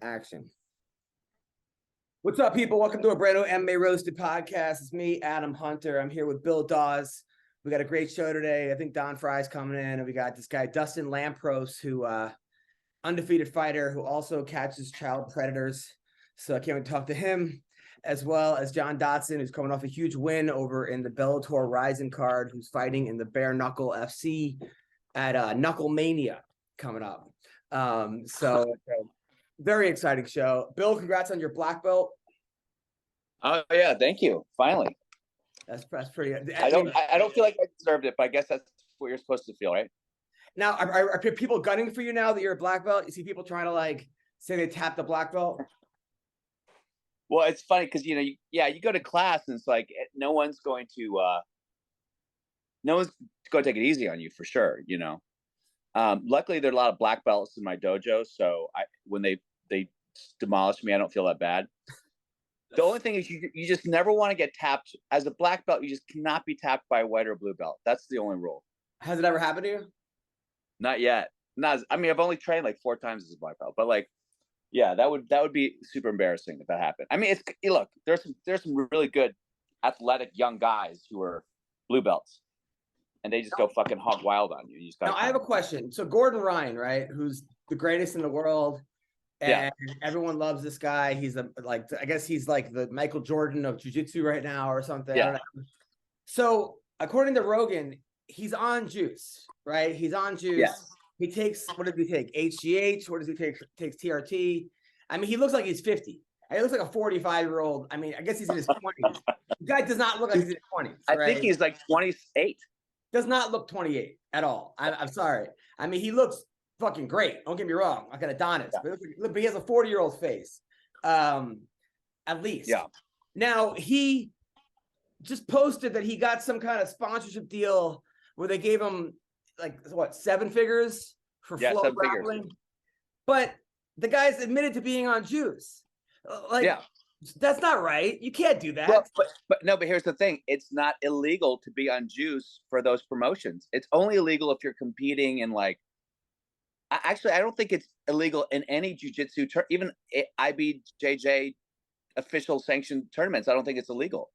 action. What's up, people? Welcome to a brand new MMA Roasted Podcast. It's me, Adam Hunter. I'm here with Bill Dawes. We got a great show today. I think Don Frye's coming in, and we got this guy, Dustin Lampros, who undefeated fighter who also catches child predators. So I can't wait to talk to him, as well as John Dodson, who's coming off a huge win over in the Bellator Rising card, who's fighting in the Bare Knuckle FC at Knuckle Mania coming up. Very exciting show. Bill, congrats on your black belt. Oh yeah, thank you. Finally. That's pretty good. I don't feel like I deserved it, but I guess that's what you're supposed to feel, right? Now, are people gunning for you now that you're a black belt? You see people trying to like say they tapped the black belt? Well, it's funny because you go to class and it's like no one's going to take it easy on you for sure. Luckily there are a lot of black belts in my dojo, so when they demolish me, I don't feel that bad. The only thing is you just never want to get tapped as a black belt. You just cannot be tapped by a white or blue belt. That's the only rule. Has it ever happened to you? Not yet. I've only trained like 4 times as a black belt, but like, yeah, that would be super embarrassing if that happened. I mean, look, there's some really good athletic young guys who are blue belts, and they just go fucking hog wild on you. Now I have a question. So Gordon Ryan, right, who's the greatest in the world, and everyone loves this guy. He's I guess he's like the Michael Jordan of jiu-jitsu right now or something. Yeah. I don't know. So according to Rogan, he's on juice, right? He's on juice. Yeah. He takes, what does he take? HGH? What does he take? Takes TRT. I mean, he looks like he's 50. He looks like a 45-year-old. I mean, I guess he's in his 20s. The guy does not look like he's in his 20s. Right? I think he's like 28. Does not look 28 at all. I'm sorry. I mean, he looks fucking great. Don't get me wrong. Like an Adonis. Yeah. But he has a 40-year-old face, at least. Yeah. Now, he just posted that he got some kind of sponsorship deal where they gave him, like, what, 7 figures for flow grappling? But the guy's admitted to being on juice. That's not right. You can't do that. Well, but here's the thing. It's not illegal to be on juice for those promotions. It's only illegal if you're competing in actually, I don't think it's illegal in any jiu-jitsu, even IBJJ official sanctioned tournaments. I don't think it's illegal.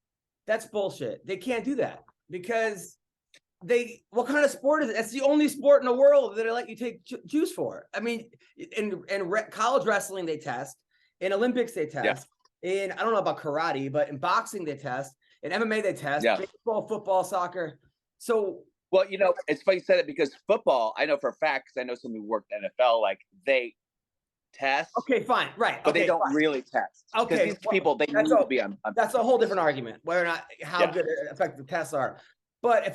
That's bullshit. They can't do that because what kind of sport is it? It's the only sport in the world that they let you take juice for. I mean, in college wrestling, they test. In Olympics, they test. Yeah. I don't know about karate, but in boxing, they test. In MMA, they test. Yeah. Baseball, football, soccer. So, well, it's funny you said it because football, I know for a fact, because I know someone who worked NFL, like they test. Okay, fine. Right. But they don't really test. Okay. These people, they need to be on. That's a whole different argument, whether or not how good effective tests are. But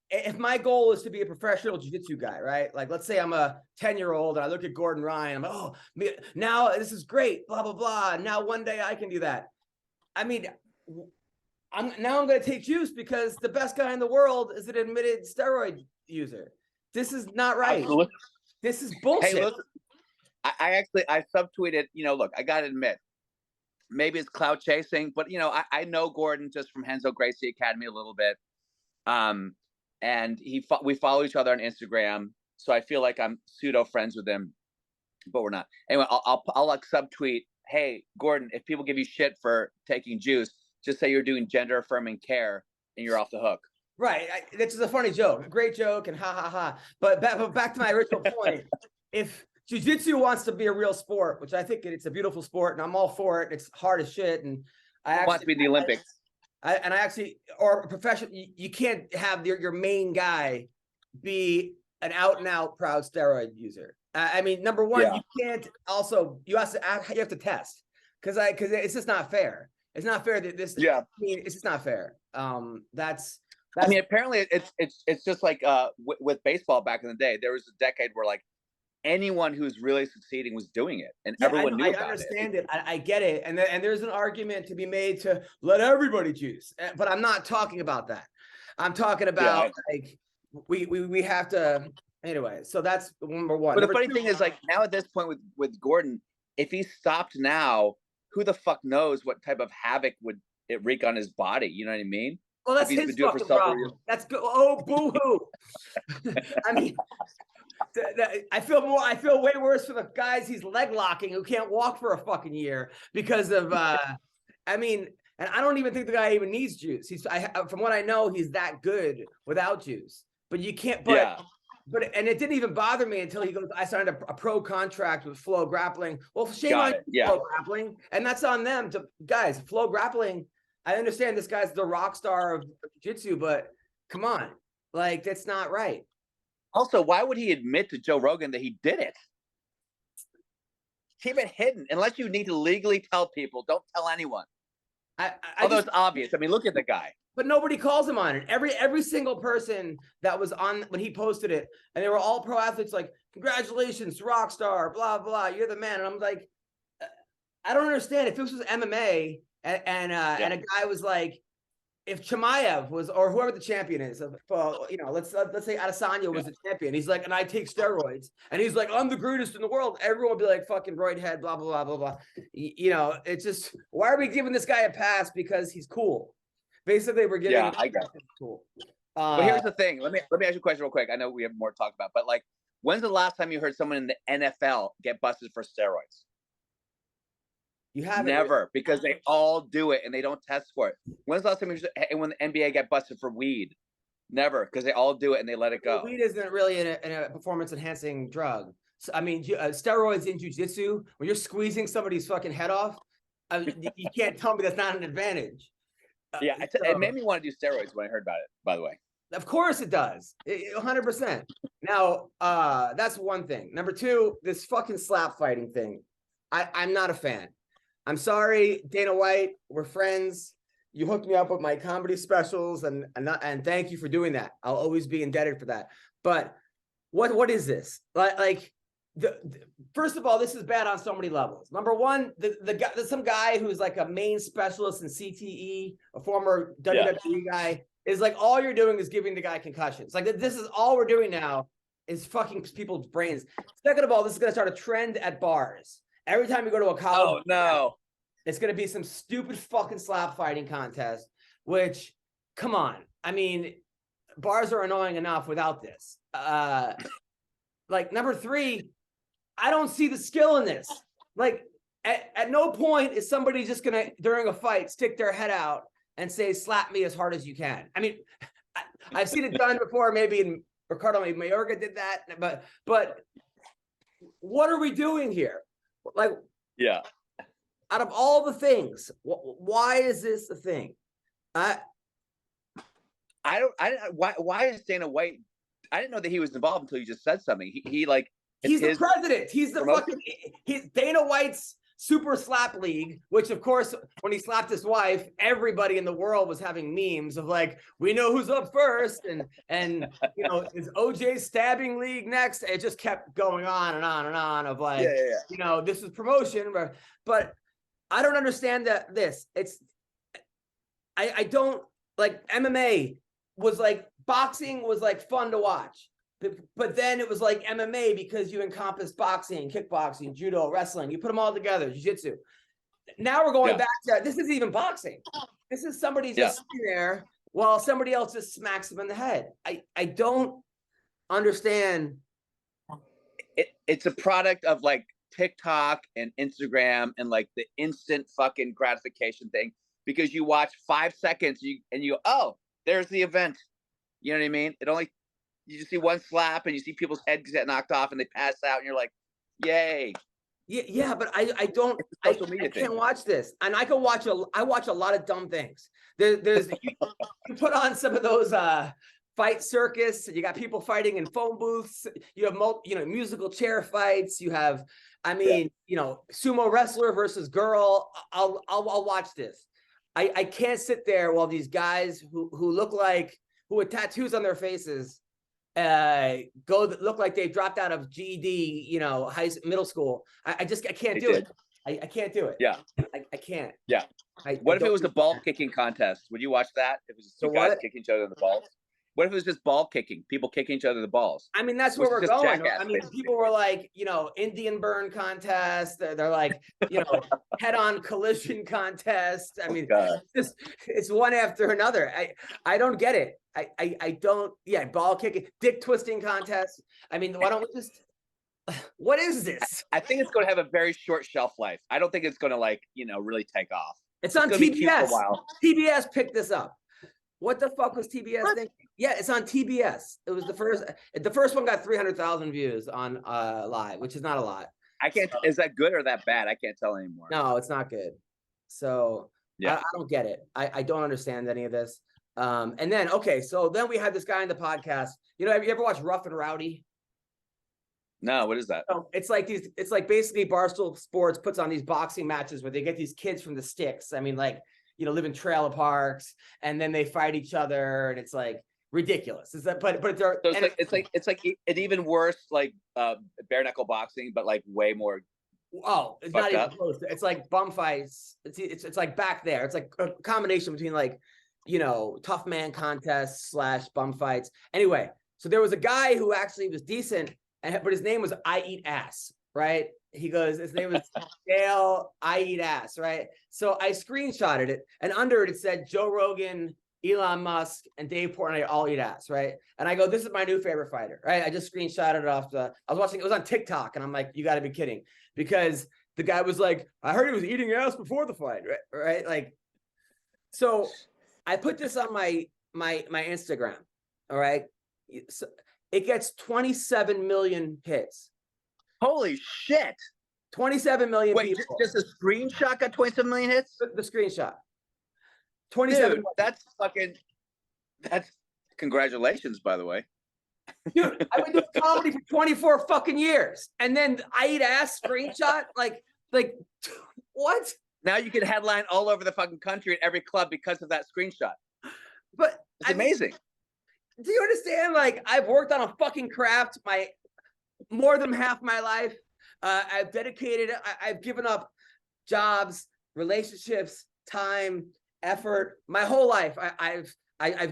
if my goal is to be a professional jiu-jitsu guy, right? Like, let's say I'm a 10-year-old and I look at Gordon Ryan. I'm like, now this is great, blah, blah, blah. Now one day I can do that. I mean, I'm going to take juice because the best guy in the world is an admitted steroid user. This is not right. Absolutely. This is bullshit. Hey, listen, I subtweeted, look, I got to admit, maybe it's clout chasing, but, I know Gordon just from Renzo Gracie Academy a little bit. And we follow each other on Instagram, so I feel like I'm pseudo friends with him, but we're not. Anyway, I'll like subtweet, hey Gordon, if people give you shit for taking juice, just say you're doing gender affirming care and you're off the hook. Right. This is a funny joke, a great joke, and ha ha ha. But back to my original point, if jiu-jitsu wants to be a real sport, which I think it's a beautiful sport, and I'm all for it. It's hard as shit, and I want to be in the Olympics. Or a professional, you can't have your main guy be an out and out proud steroid user. I mean, number one, you can't also, you have to test because it's just not fair. It's not fair that this, I mean, it's just not fair. That's, I mean, apparently it's just like with baseball back in the day, there was a decade where like anyone who's really succeeding was doing it, and everyone knew about it. I understand it. I get it, and there's an argument to be made to let everybody juice, but I'm not talking about that. I'm talking about like we have to anyway. So that's number one. But the funny thing is, like now at this point with Gordon, if he stopped now, who the fuck knows what type of havoc would it wreak on his body? You know what I mean? Well, that's his fucking problem. That's good. Oh, boo-hoo. I mean, I feel way worse for the guys he's leg locking who can't walk for a fucking year because of I mean, and I don't even think the guy even needs juice. From what I know, he's that good without juice. But you can't. And it didn't even bother me until he goes, I signed a pro contract with Flow Grappling. Well, shame on Flow Grappling, and that's on them. Guys, Flow Grappling. I understand this guy's the rock star of jiu-jitsu, but come on, like that's not right. Also, why would he admit to Joe Rogan that he did it? Keep it hidden unless you need to legally tell people. Don't tell anyone. Although it's obvious. I mean, look at the guy. But nobody calls him on it. Every single person that was on when he posted it, and they were all pro athletes, like, congratulations, rock star, blah, blah, you're the man. And I'm like, I don't understand. If this was MMA and a guy was like, if Chimaev was, or whoever the champion is, let's say Adesanya was the champion. He's like, and I take steroids. And he's like, I'm the greatest in the world. Everyone would be like, fucking roid head, blah, blah, blah, blah, blah. It's just, why are we giving this guy a pass because he's cool? Basically, we're getting I got it. Cool. But here's the thing. Let me ask you a question real quick. I know we have more to talk about, but like, when's the last time you heard someone in the NFL get busted for steroids? You haven't. Never, because they all do it and they don't test for it. When's the last time when the NBA got busted for weed? Never, because they all do it and they let it go. Weed isn't really a performance enhancing drug. So, I mean, steroids in jiu-jitsu, when you're squeezing somebody's fucking head off, you can't tell me that's not an advantage. It made me want to do steroids when I heard about it, by the way. Of course it does. 100%. Now, that's one thing. Number two, this fucking slap fighting thing. I'm not a fan. I'm sorry, Dana White. We're friends. You hooked me up with my comedy specials, and thank you for doing that. I'll always be indebted for that. But what is this? First of all, this is bad on so many levels. Number one, there's some guy who's like a main specialist in CTE, a former WWE guy, is like, all you're doing is giving the guy concussions. Like, this is all we're doing now is fucking people's brains. Second of all, this is going to start a trend at bars. Every time you go to a college, it's going to be some stupid fucking slap fighting contest, which, come on. I mean, bars are annoying enough without this. Number three, I don't see the skill in this. Like, at no point is somebody just going to, during a fight, stick their head out and say, slap me as hard as you can. I mean, I've seen it done before. Maybe in Ricardo Mayorga did that. But what are we doing here? Like, out of all the things, why is this a thing? Why is Dana White? I didn't know that he was involved until you just said something. He's the president. He's the fucking. He's Dana White's Super Slap League, which of course, when he slapped his wife, everybody in the world was having memes of like, we know who's up first, and is OJ Stabbing League next? It just kept going on and on and on of like, this is promotion, but I don't understand this. I don't like MMA was like boxing was like fun to watch. But then it was like MMA because you encompass boxing, kickboxing, judo, wrestling. You put them all together, jiu-jitsu. Now we're going back to, this isn't even boxing. This is somebody just sitting there while somebody else just smacks them in the head. I don't understand. It's a product of like TikTok and Instagram and like the instant fucking gratification thing, because you watch 5 seconds and you oh, there's the event. You know what I mean? You just see one slap and you see people's heads get knocked off and they pass out and you're like, yay. Yeah, but I can't watch this. And I watch a lot of dumb things. There's you put on some of those fight circus, you got people fighting in phone booths, you have musical chair fights, you have sumo wrestler versus girl. I'll watch this. I can't sit there while these guys who with tattoos on their faces look like they've dropped out of GED, middle school. I can't do it. I can't do it. Yeah. I can't. Yeah. What if it was a ball kicking contest? Would you watch that? If it was two guys kicking each other in the balls? What if it was just ball kicking? People kicking each other the balls. I mean, that's where we're going. I mean, people were like, Indian burn contest. They're like, head-on collision contest. I mean, it's one after another. I don't get it. I don't. Yeah, ball kicking, dick twisting contest. I mean, why don't we just? What is this? I think it's going to have a very short shelf life. I don't think it's going to really take off. It's on TBS. TBS picked this up. What the fuck was TBS thinking? Yeah, it's on TBS. It was the first. The first one got 300,000 views on live, which is not a lot. I can't. Is that good or that bad? I can't tell anymore. No, it's not good. So yeah, I don't get it. I don't understand any of this. And then so then we had this guy in the podcast. Have you ever watched Rough and Rowdy? No, what is that? So it's like it's like basically Barstool Sports puts on these boxing matches where they get these kids from the sticks. I mean, like, live in trailer parks, and then they fight each other, and it's like ridiculous. It's like, but it's like an even worse bare knuckle boxing, but like way more. Oh, it's not even close. It's like bum fights. It's like back there. It's like a combination between tough man contests / bum fights. Anyway, so there was a guy who actually was decent, but his name was I Eat Ass, right? He goes, his name was Dale, I Eat Ass, right? So I screenshotted it, and under it said Joe Rogan, Elon Musk, and Dave Portnoy all eat ass, right? And I go, this is my new favorite fighter, right? I just screenshotted it off I was watching, it was on TikTok, and I'm like, you got to be kidding, because the guy was like, I heard he was eating ass before the fight, right? Like, so I put this on my Instagram, all right? So it gets 27 million hits. Holy shit. 27 million people. Wait, just a screenshot got 27 million hits? The screenshot. 27. Dude, that's congratulations, by the way. Dude, I've been doing comedy for 24 fucking years. And then I Eat Ass screenshot? Like, what? Now you can headline all over the fucking country at every club because of that screenshot. But it's amazing. Do you understand? Like, I've worked on a fucking craft more than half my life. I've dedicated, I've given up jobs, relationships, time, effort. My whole life, I've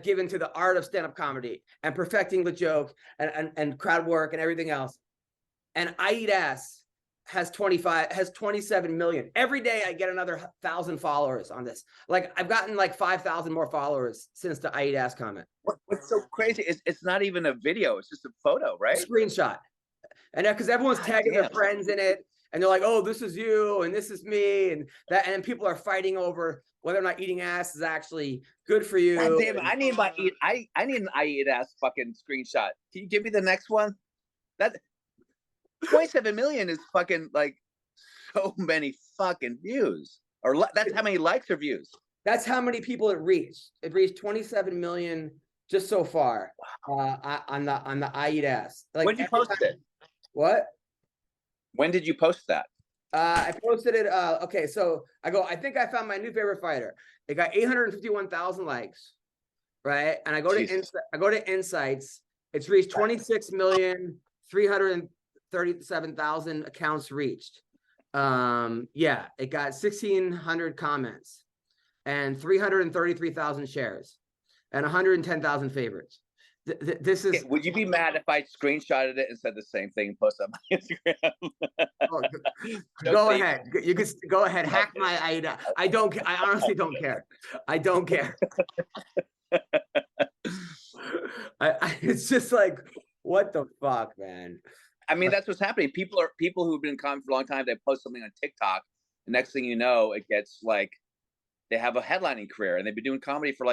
given to the art of stand-up comedy and perfecting the joke and crowd work and everything else. And I Eat Ass has 27 million. Every day I get another 1,000 followers on this. Like, I've gotten like 5,000 more followers since the I Eat Ass comment. What's so crazy is it's not even a video. It's just a photo, right? A screenshot. And because everyone's tagging their friends in it, and they're like, "Oh, this is you, and this is me," and that, and people are fighting over whether or not eating ass is actually good for you. God damn it! I need an I Eat Ass fucking screenshot. Can you give me the next one? That 27 million is fucking like so many fucking views, or that's how many likes or views. That's how many people it reached. It reached 27 million just so far on the I Eat Ass. Like, when did you post it? What? When did you post that? I posted it. Okay, so I think I found my new favorite fighter. It got 851,000 likes, right? And I go to Insights. It's reached 26,337,000 accounts reached. Yeah, it got 1,600 comments and 333,000 shares and 110,000 favorites. This is. Would you be mad if I screenshotted it and said the same thing and posted on my Instagram? Go ahead. You can go ahead. Hack my IDA. I honestly don't care. I don't care. It's just like, what the fuck, man? I mean, that's what's happening. People who've been in comedy for a long time. They post something on TikTok. The next thing you know, it gets like they have a headlining career, and they've been doing comedy for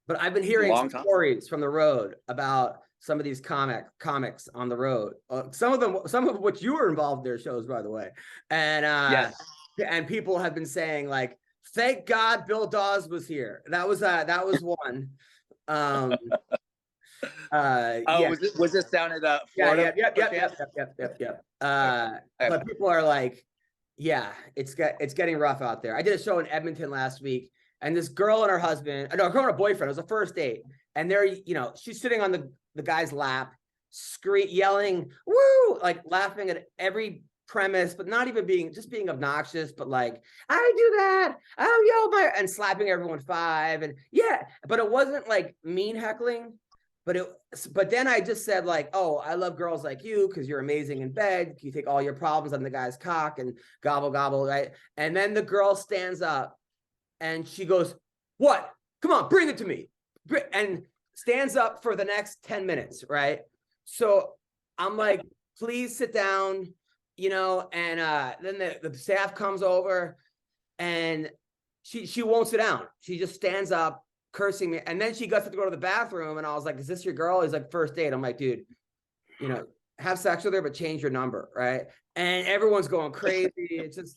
But I've been hearing stories from the road about some of these comics on the road. Some of which you were involved in their shows, by the way. And yes. And people have been saying like, "Thank God Bill Dawes was here." That was one. Was this down at Florida? Yep. But people are like, yeah, it's getting rough out there. I did a show in Edmonton last week. And this girl and her husband, no, a girl and her boyfriend, it was a first date. And they're, she's sitting on the guy's lap, yelling, woo, like laughing at every premise, but not even being obnoxious, but like, I do that, and slapping everyone 5. And yeah, but it wasn't like mean heckling. But then I just said like, oh, I love girls like you because you're amazing in bed. You take all your problems on the guy's cock and gobble, gobble, right? And then the girl stands up and she goes, what? Come on, bring it to me. And stands up for the next 10 minutes, right? So I'm like, please sit down, and then the staff comes over and she won't sit down. She just stands up, cursing me. And then she gets to go to the bathroom. And I was like, is this your girl? He's like, first date. I'm like, dude, have sex with her, but change your number. Right. And everyone's going crazy. It's just,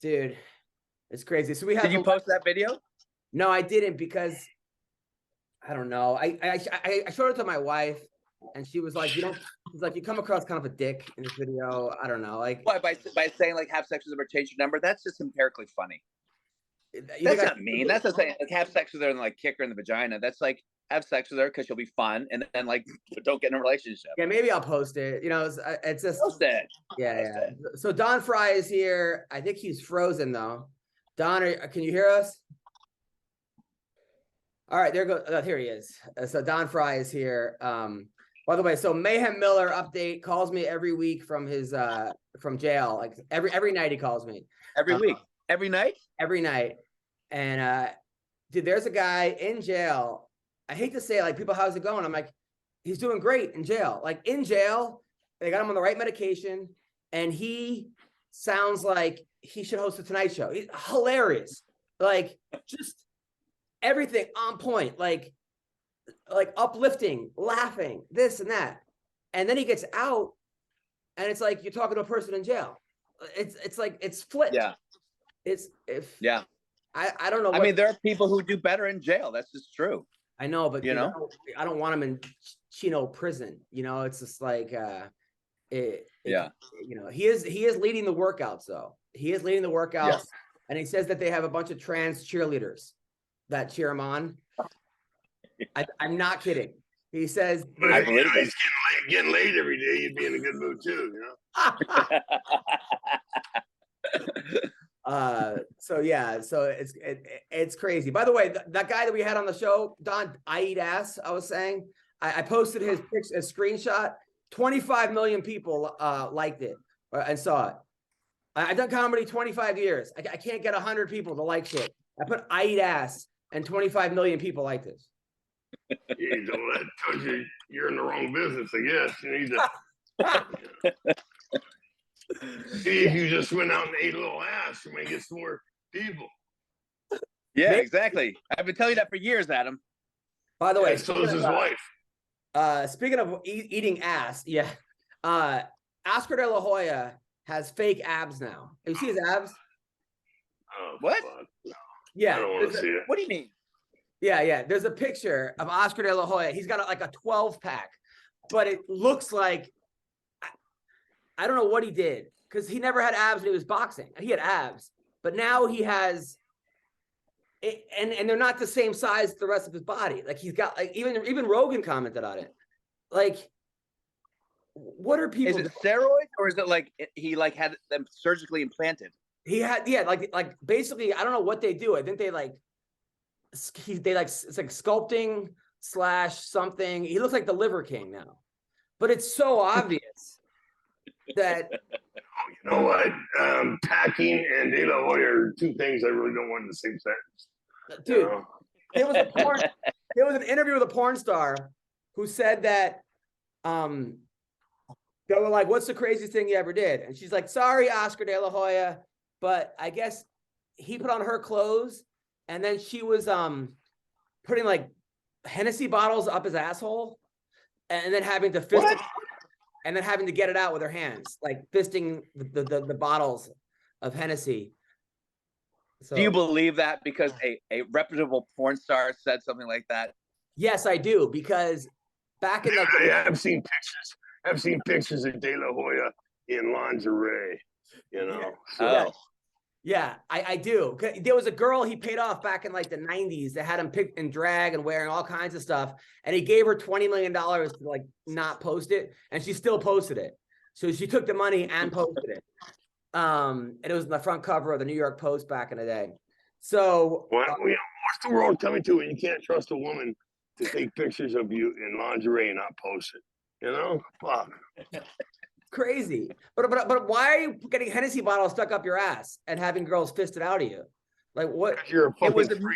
dude, it's crazy. So Did you post that video? No, I didn't because I don't know. I showed it to my wife and she was like, she's like, you come across kind of a dick in this video. I don't know. Like, why, by saying like have sex with her, change your number. That's just empirically funny. That's not mean. That's not saying like have sex with her and like kick her in the vagina. That's like have sex with her because she'll be fun, and then like don't get in a relationship. Yeah, maybe I'll post it. It's just post it. Yeah. So Don Frye is here. I think he's frozen though. Don, can you hear us? All right, there goes. Here he is. So Don Frye is here. By the way, so Mayhem Miller update calls me every week from his from jail. Like every night he calls me. Every week. Every night? Every night. And dude, there's a guy in jail. I hate to say, like, people, how's it going? I'm like, he's doing great in jail. Like in jail, they got him on the right medication, and he sounds like he should host the Tonight Show. He's hilarious. Like just everything on point, like uplifting, laughing, this and that. And then he gets out, and it's like you're talking to a person in jail. It's like it's flipped. Yeah. I don't know. I mean, there are people who do better in jail. That's just true. I know, but I don't want him in Chino prison. It's just like he is leading the workouts though. He is leading the workouts, yes. And he says that they have a bunch of trans cheerleaders that cheer him on. I'm not kidding. He says, but I believe he's getting laid every day. You'd be in a good mood too, So it's crazy. By the way, that guy that we had on the show, Don, I eat ass. I was saying, I posted his screenshot. 25 million people liked it and saw it. I've done comedy 25 years. I can't get 100 people to like shit. I put I eat ass, and 25 million people like this. Yeah, that tells you're in the wrong business, I guess. You need to. See, if you just went out and ate a little ass, you might get some more people. Yeah, exactly. I've been telling you that for years, Adam. By the way, so is his wife. Speaking of eating ass, Oscar De La Hoya has fake abs now. You see his abs? Oh, what? No. Yeah. I don't want to see it. What do you mean? Yeah. There's a picture of Oscar De La Hoya. He's got like a 12-pack, but it looks like, I don't know what he did, because he never had abs when he was boxing. He had abs, but now he has, and they're not the same size as the rest of his body. Like he's got, like even Rogan commented on it. Like, what are people? Is it steroids, or is it like he like had them surgically implanted? He had, like basically, I don't know what they do. I think it's like sculpting / something. He looks like the Liver King now, but it's so obvious. That you know what, packing and De La Hoya are two things I really don't want in the same sentence. Dude, there was an interview with a porn star who said that they were like, what's the craziest thing you ever did? And she's like, sorry, Oscar De La Hoya, but I guess he put on her clothes, and then she was putting like Hennessy bottles up his asshole, and then having to fist it. And then having to get it out with her hands, like fisting the bottles of Hennessy. So, do you believe that because a reputable porn star said something like that? Yes, I do, because back in I've seen pictures. I've seen pictures of De La Hoya in lingerie. Yeah, I do. There was a girl he paid off back in like the 90s that had him picked in drag and wearing all kinds of stuff. And he gave her $20 million to like not post it. And she still posted it. So she took the money and posted it. And it was in the front cover of the New York Post back in the day. So what's the world coming to when you can't trust a woman to take pictures of you in lingerie and not post it. You know, fuck. Crazy. But why are you getting Hennessy bottles stuck up your ass and having girls fisted out of you? Like what? You're a fucking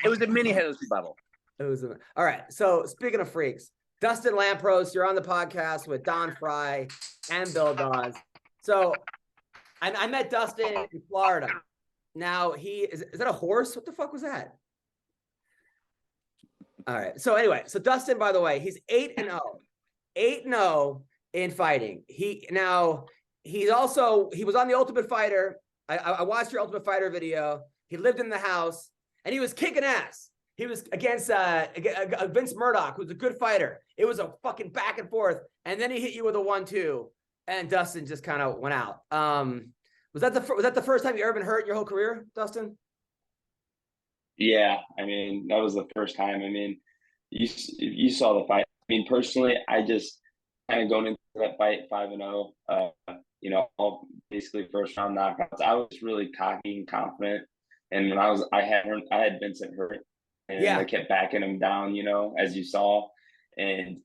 It was a mini Hennessy bottle. All right. So speaking of freaks, Dustin Lampros, you're on the podcast with Don Frye and Bill Dawes. So I met Dustin in Florida. Now is that a horse? What the fuck was that? All right. So anyway, so Dustin, by the way, he's 8-0. 8-0 in fighting. He was on the Ultimate Fighter. I watched your Ultimate Fighter video. He lived in the house and he was kicking ass. He was against Vince Murdoch, who's a good fighter. It was a fucking back and forth. And then he hit you with a 1-2 and Dustin just kind of went out. Was that the first time you ever been hurt in your whole career, Dustin? Yeah, I mean, that was the first time. I mean, you saw the fight. I mean, personally, I just kind of going into that fight 5-0, all basically first round knockouts. I was really cocky and confident. And when I had Vincent hurt, and I kept backing him down, as you saw. And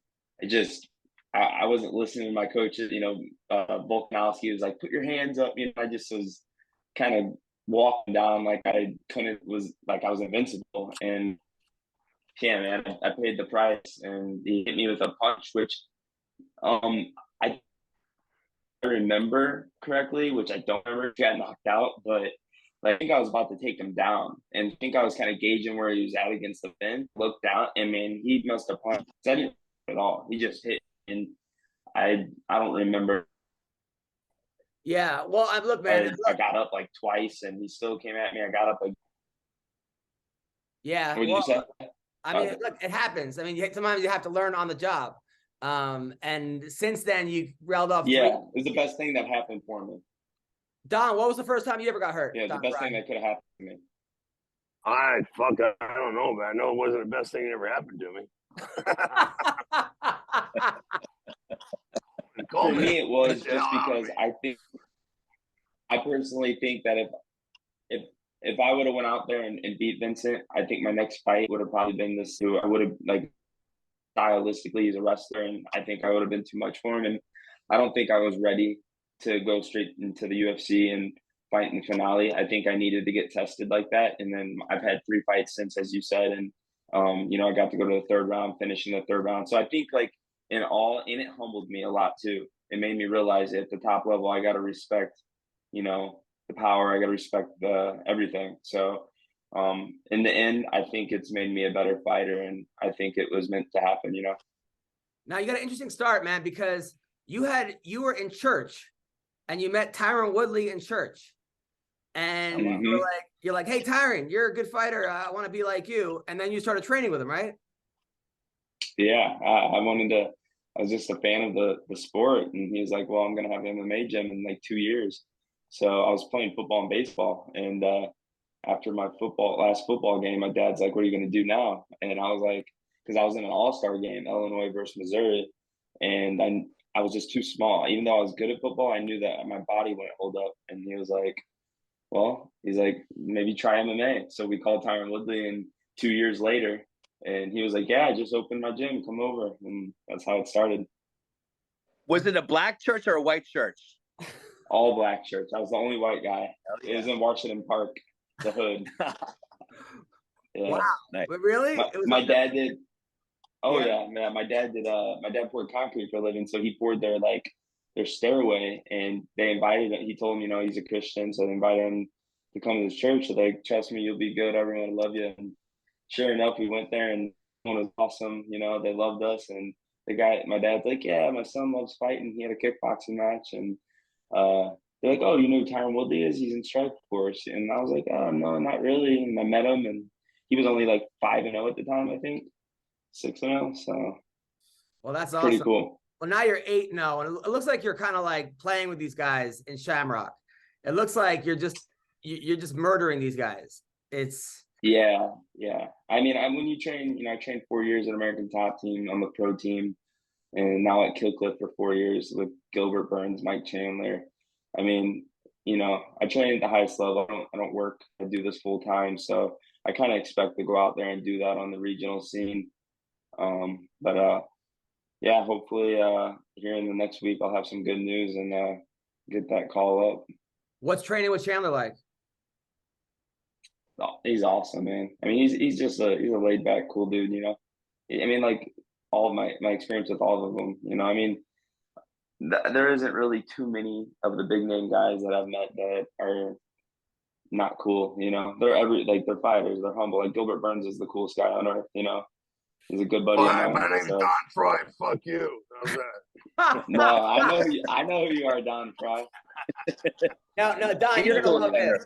I wasn't listening to my coaches, Volkanovski was like, put your hands up. I just was kind of walking down like I was invincible. And yeah, man, I paid the price and he hit me with a punch, which I remember correctly, which I don't remember if he got knocked out, but I think I was about to take him down and I think I was kind of gauging where he was at against the fence, looked out, and man, he must have punched. I didn't at all. He just hit, and I don't remember. Yeah, well, look, man. I got up like twice, and he still came at me. I got up like. Yeah. What did you say? I mean, look, it happens. I mean, sometimes you have to learn on the job. And since then, you railed off. Yeah, it was the best thing that happened for me. Don, what was the first time you ever got hurt? Yeah, it was the best thing that could have happened to me. I don't know, man. I know it wasn't the best thing that ever happened to me. For me, it was just because I personally think that if I would have went out there and beat Vincent, I think my next fight would have probably been this too. I would have, like, stylistically, he's a wrestler, and I think I would have been too much for him. And I don't think I was ready to go straight into the UFC and fight in the finale. I think I needed to get tested like that. And then I've had 3 fights since, as you said, and I got to go to the 3rd round, finishing the 3rd round. So I think, like, and it humbled me a lot too. It made me realize at the top level, I got to respect, the power. I got to respect everything. So in the end, I think it's made me a better fighter, and I think it was meant to happen. Now you got an interesting start, man, because you were in church, and you met Tyron Woodley in church, and you're like, hey, Tyron, you're a good fighter. I want to be like you, and then you started training with him, right? Yeah, I was just a fan of the sport, and he was like, well, I'm going to have an MMA gym in like 2 years. So I was playing football and baseball, and after my last football game, my dad's like, what are you going to do now? And I was like, because I was in an all-star game, Illinois versus Missouri, and I was just too small. Even though I was good at football, I knew that my body wouldn't hold up. And he was like, maybe try MMA. So we called Tyron Woodley, and 2 years later, and he was like, yeah, I just opened my gym, come over. And that's how it started. Was it a black church or a white church? All black church. I was the only white guy. Yeah. It was in Washington Park, the hood. Yeah. Wow. Nice. Really? My dad did. Oh yeah, man. My dad poured concrete for a living. So he poured their stairway, and they invited him. He told him, he's a Christian. So they invited him to come to his church. So like, trust me, you'll be good. Everyone will love you. And sure enough, we went there, and it was awesome. They loved us. And my dad's like, yeah, my son loves fighting. He had a kickboxing match, and they're like, oh, you know who Tyron Woodley is? He's in Strike Force. And I was like, oh, no, not really. And I met him, and he was only like 5-0 at the time, I think. 6-0. So, well, that's awesome. Pretty cool. Well, now you're 8-0, and it looks like you're kind of like playing with these guys in Shamrock. It looks like you're just murdering these guys. Yeah. I mean, when you train, I trained 4 years at American Top Team on the pro team, and now at Kill Cliff for 4 years with Gilbert Burns, Mike Chandler. I mean, I train at the highest level. I don't work. I do this full time, so I kind of expect to go out there and do that on the regional scene. But yeah, hopefully here in the next week I'll have some good news and get that call up. What's training with Chandler like? Oh, he's awesome, man. I mean, he's just he's a laid back, cool dude, you know. I mean, like all of my experience with all of them, you know. I mean, there isn't really too many of the big name guys that I've met that are not cool, you know. They're fighters, they're humble. Like Gilbert Burns is the coolest guy on earth, you know. He's a good buddy of mine. My name's So. Don Frye. Fuck you. How's that? No, I know who you are, Don Frye. Now, Don, you're gonna love this.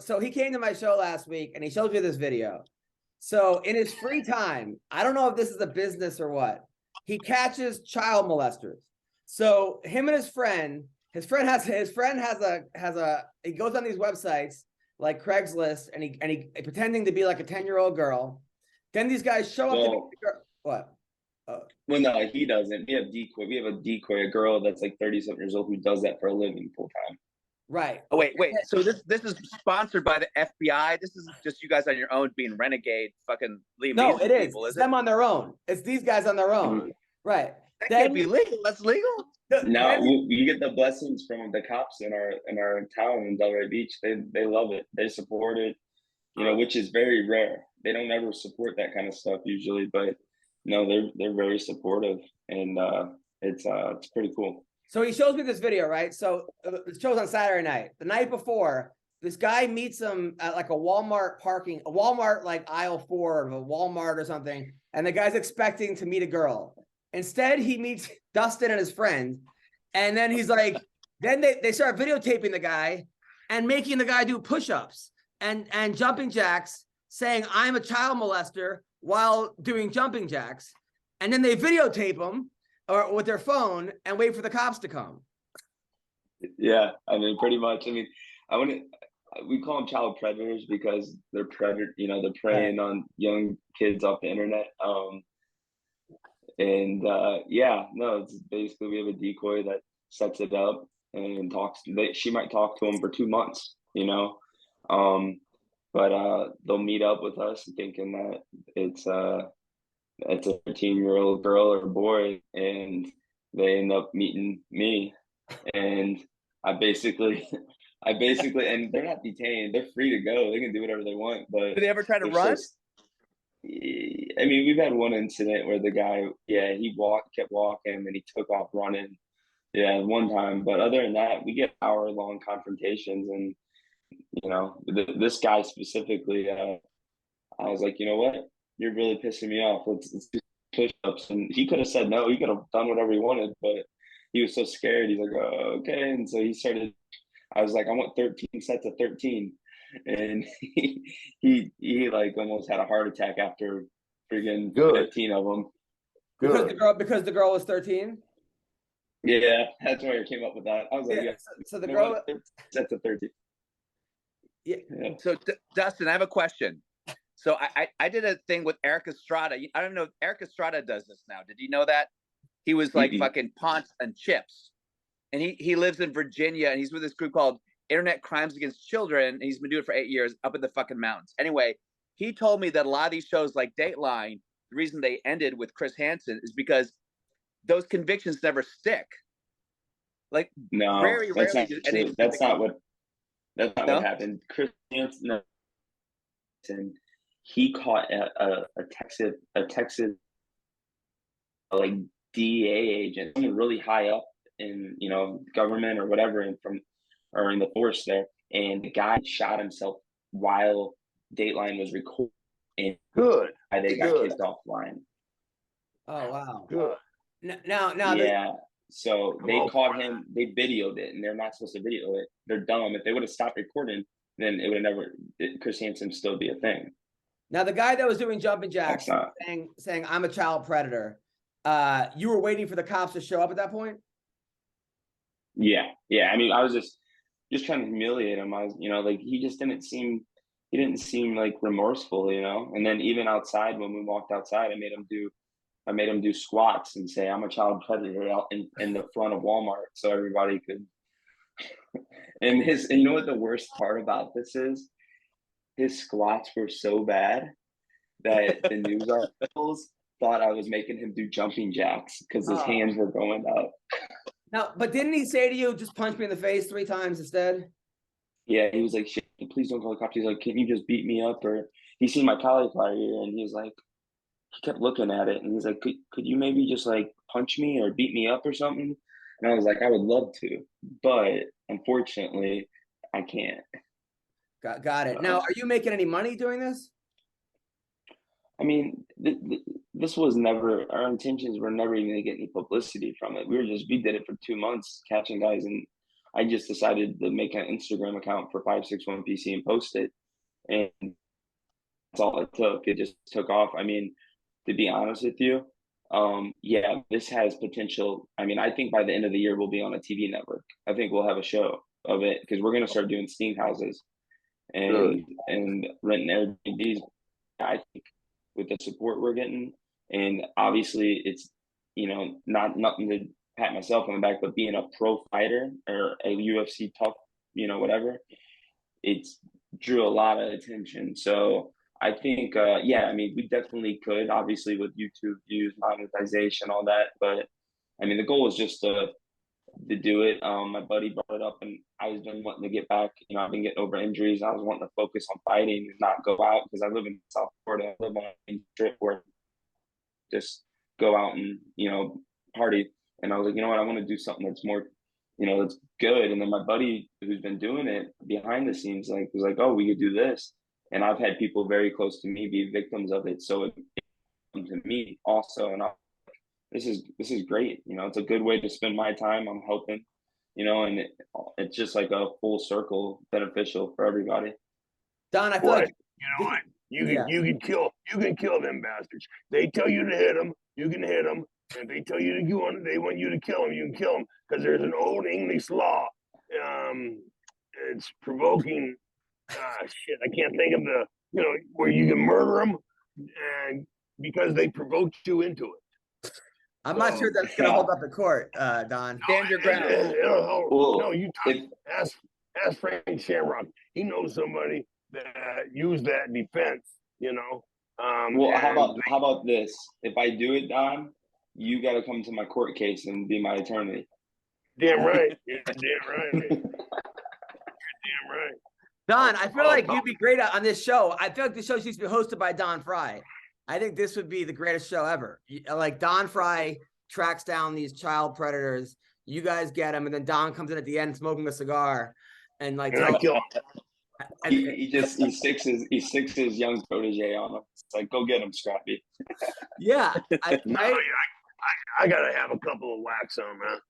So he came to my show last week and he showed me this video. So in his free time, I don't know if this is a business or what, he catches child molesters. So him and his friend has a he goes on these websites like Craigslist and he pretending to be like a 10-year-old girl. Then these guys show up to the girl. What? Well, no, he doesn't. We have a decoy, a girl that's like 30-something years old who does that for a living full time. Right. Oh, wait. So this is sponsored by the FBI? This is just you guys on your own being renegade fucking Liam No, Neeson it is. people, It's them on their own. It's these guys on their own. Mm-hmm. Right. That can't be legal. That's legal. No, we get the blessings from the cops in our town in Delray Beach. They love it. They support it, you know, which is very rare. They don't ever support that kind of stuff usually, but no, they're very supportive, and it's pretty cool. So he shows me this video, right? So the show's on Saturday night. The night before, this guy meets him at like a Walmart like aisle 4 of a Walmart or something, and the guy's expecting to meet a girl. Instead, he meets Dustin and his friend, and then he's like, then they start videotaping the guy and making the guy do push-ups and jumping jacks, saying, I'm a child molester while doing jumping jacks. And then they videotape him or with their phone and wait for the cops to come. Yeah, I mean, pretty much. I mean, we call them child predators because they're they're preying on young kids off the internet. It's basically we have a decoy that sets it up and talks. She might talk to him for 2 months, you know. But they'll meet up with us thinking that it's a 13-year-old girl or boy, and they end up meeting me, and I basically, and they're not detained; they're free to go. They can do whatever they want. But did they ever try to run? I mean, we've had one incident where the guy, he kept walking, and he took off running. Yeah, one time. But other than that, we get hour-long confrontations, and you know, this guy specifically, I was like, you know what? You're really pissing me off. Let's do push-ups. And he could have said no. He could have done whatever he wanted, but he was so scared. He's like, oh, okay. And so he started. I was like, I want 13 sets of 13, and he like almost had a heart attack after freaking 15 of them. Because the girl was 13. Yeah, that's where he came up with that. I was like, so the girl sets of 13. Yeah. So Dustin, I have a question. So I did a thing with Eric Estrada. I don't know if Eric Estrada does this now. Did you know that? He was like fucking Ponce and Chips. And he lives in Virginia, and he's with this group called Internet Crimes Against Children. And he's been doing it for 8 years up in the fucking mountains. Anyway, he told me that a lot of these shows like Dateline, the reason they ended with Chris Hansen is because those convictions never stick. Like, no, very rarely. That's not what happened. Chris Hansen, he caught a Texas like DEA agent, someone really high up in, you know, government or whatever, in the force there, and the guy shot himself while Dateline was recording. And they got kicked offline. Oh wow! Good. Now, yeah. So they caught him. They videoed it, and they're not supposed to video it. They're dumb. If they would have stopped recording, then it would have Chris Hansen still be a thing. Now, the guy that was doing jumping jacks, saying I'm a child predator, you were waiting for the cops to show up at that point? Yeah. I mean, I was just trying to humiliate him. I was, you know, like he didn't seem like remorseful, you know. And then even outside, when we walked outside, I made him do squats and say I'm a child predator out in the front of Walmart, so everybody could. And you know what the worst part about this is? His squats were so bad that the news articles thought I was making him do jumping jacks because his hands were going up. No, but didn't he say to you, just punch me in the face 3 times instead? Yeah, he was like, shit, please don't call the cops. He's like, can you just beat me up? Or he seen my cauliflower ear and he was like, he kept looking at it and he's like, could you maybe just like punch me or beat me up or something? And I was like, I would love to, but unfortunately, I can't. Got it. Now, are you making any money doing this? I mean, this was never, our intentions were never even to get any publicity from it. We did it for 2 months catching guys. And I just decided to make an Instagram account for 561 PC and post it. And that's all it took. It just took off. I mean, to be honest with you, yeah, this has potential. I mean, I think by the end of the year, we'll be on a TV network. I think we'll have a show of it because we're going to start doing steam houses and renting Airbnbs. I think with the support we're getting, and obviously it's, you know, nothing to pat myself on the back, but being a pro fighter or a UFC tough, you know, whatever, it's drew a lot of attention. So I think, yeah, I mean, we definitely could, obviously with YouTube views, monetization, all that. But I mean, the goal is just to do it. My buddy brought it up and I was been wanting to get back. You know, I've been getting over injuries. I was wanting to focus on fighting and not go out because I live in South Florida. I live on a trip where just go out and, you know, party. And I was like, you know what, I want to do something that's more, you know, that's good. And then my buddy who's been doing it behind the scenes, like, was like, oh, we could do this. And I've had people very close to me be victims of it. So it came to me also. And this is great. You know, it's a good way to spend my time. I'm helping, you know, and it's just like a full circle beneficial for everybody. Don, I feel like you know what? You can kill them bastards. They tell you to hit them, you can hit them. If they tell you they want you to kill them, you can kill them because there's an old English law. It's provoking. Shit, I can't think of the, you know, where you can murder them, and because they provoked you into it. I'm not sure that's going to hold up in court, Don. Stand your ground. No, you ask Frank Shamrock. He knows somebody that used that defense. You know. Well, how about this? If I do it, Don, you got to come to my court case and be my attorney. Damn right. You're damn right. You're damn right. Don, I feel like you'd be great on this show. I feel like the show used to be hosted by Don Frye. I think this would be the greatest show ever. Like Don Frye tracks down these child predators. You guys get them, and then Don comes in at the end smoking a cigar, and like he sticks his young protege on him. It's like, go get him, Scrappy. Yeah, I gotta have a couple of wax on, man.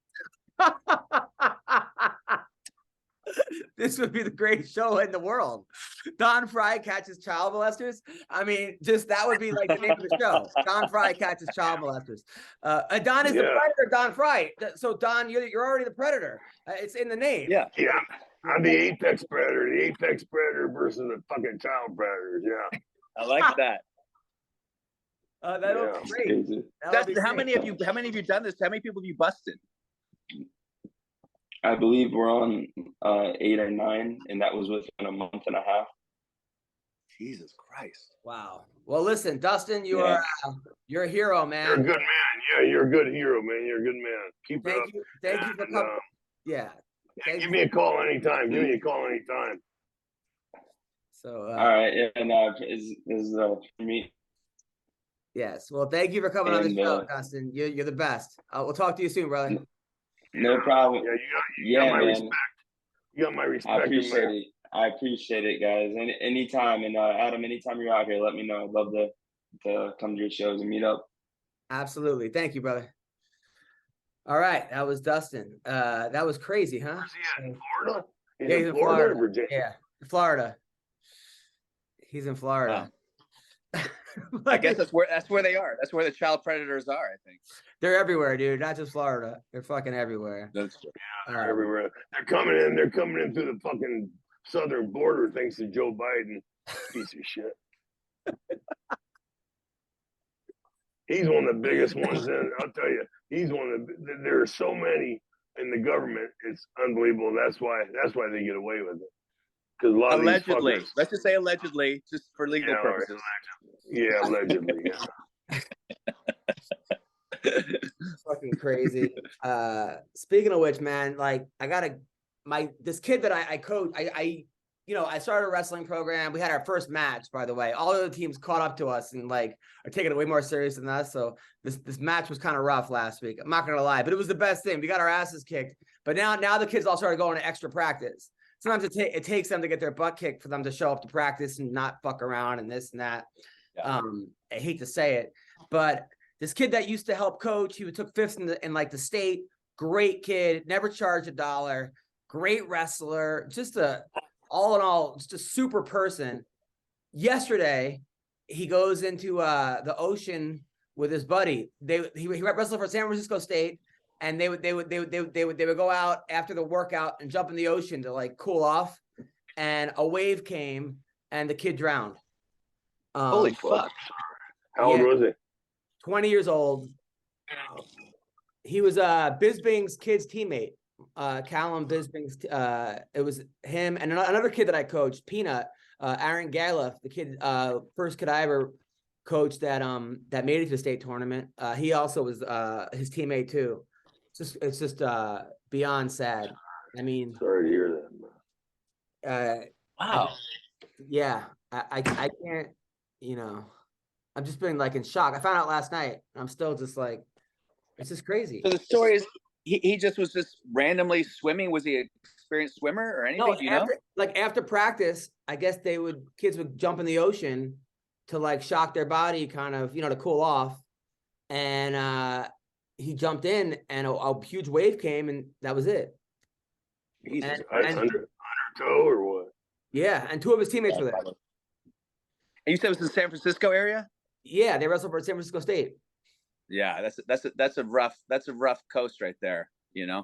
This would be the greatest show in the world. Don Frye catches child molesters. I mean, just that would be like the name of the show. Don Frye catches child molesters. Don is the predator, Don Frye. So Don, you're already the predator. It's in the name. Yeah. I'm the apex predator. The apex predator versus the fucking child predators. Yeah. I like that. That'll be great. Dustin, how many have you done this? How many people have you busted? I believe we're on 8 or 9, and that was within a month and a half. Jesus Christ! Wow. Well, listen, Dustin, you're a hero, man. You're a good man. Yeah, you're a good hero, man. You're a good man. Keep it up. Thank you for coming. Give me a call anytime. So. All right, and is me. Yes. Well, thank you for coming on the show, Dustin. You're the best. We'll talk to you soon, brother. No problem. You got my respect. You got my respect. I appreciate it, guys. And anytime, and Adam, anytime you're out here, let me know. I'd love to come to your shows and meet up. Absolutely. Thank you, brother. All right, that was Dustin. That was crazy, huh? Where's he at? In Florida? He's in Florida. Virginia? Yeah, Florida. He's in Florida. I guess that's where they are. That's where the child predators are, I think. They're everywhere, dude. Not just Florida. They're fucking everywhere. That's true. Yeah, they're everywhere. They're coming in through the fucking southern border thanks to Joe Biden. Piece of shit. He's one of the biggest ones in. I'll tell you, he's one of the. There are so many in the government. It's unbelievable. That's why they get away with it. Because a lot allegedly, of these fuckers, let's just say allegedly, just for legal purposes. Allegedly. Yeah, allegedly. Yeah. Fucking crazy. Speaking of which, man, like this kid that I coach, I started a wrestling program. We had our first match, by the way. All of the teams caught up to us and like are taking it way more serious than us. So this match was kind of rough last week. I'm not gonna lie, but it was the best thing. We got our asses kicked. But now the kids all started going to extra practice. Sometimes it takes them to get their butt kicked for them to show up to practice and not fuck around and this and that. Yeah. I hate to say it, but this kid that used to help coach, he took fifth in like the state. Great kid, never charged $1. Great wrestler, just all in all, just a super person. Yesterday, he goes into the ocean with his buddy. He wrestled for San Francisco State, and they would go out after the workout and jump in the ocean to like cool off. And a wave came, and the kid drowned. Holy fuck! How old was he? 20 years old. He was Bisbing's kid's teammate. Callum Bisbing's. It was him and another kid that I coached, Peanut. Aaron Gallup, the kid, first kid I ever coached that made it to the state tournament. He also was his teammate too. It's just beyond sad. I mean, sorry to hear that. Wow. I can't. I'm just been like in shock. I found out last night. I'm still just like, it's just crazy. So the story is he just was just randomly swimming. Was he an experienced swimmer or anything? No, after practice, I guess kids would jump in the ocean to like shock their body, kind of, to cool off. And he jumped in, and a huge wave came, and that was it. Jesus, under toe or what? Yeah, and two of his teammates were there. And you said it was in the San Francisco area? Yeah, they wrestled for San Francisco State. Yeah, that's a rough coast right there, Yeah.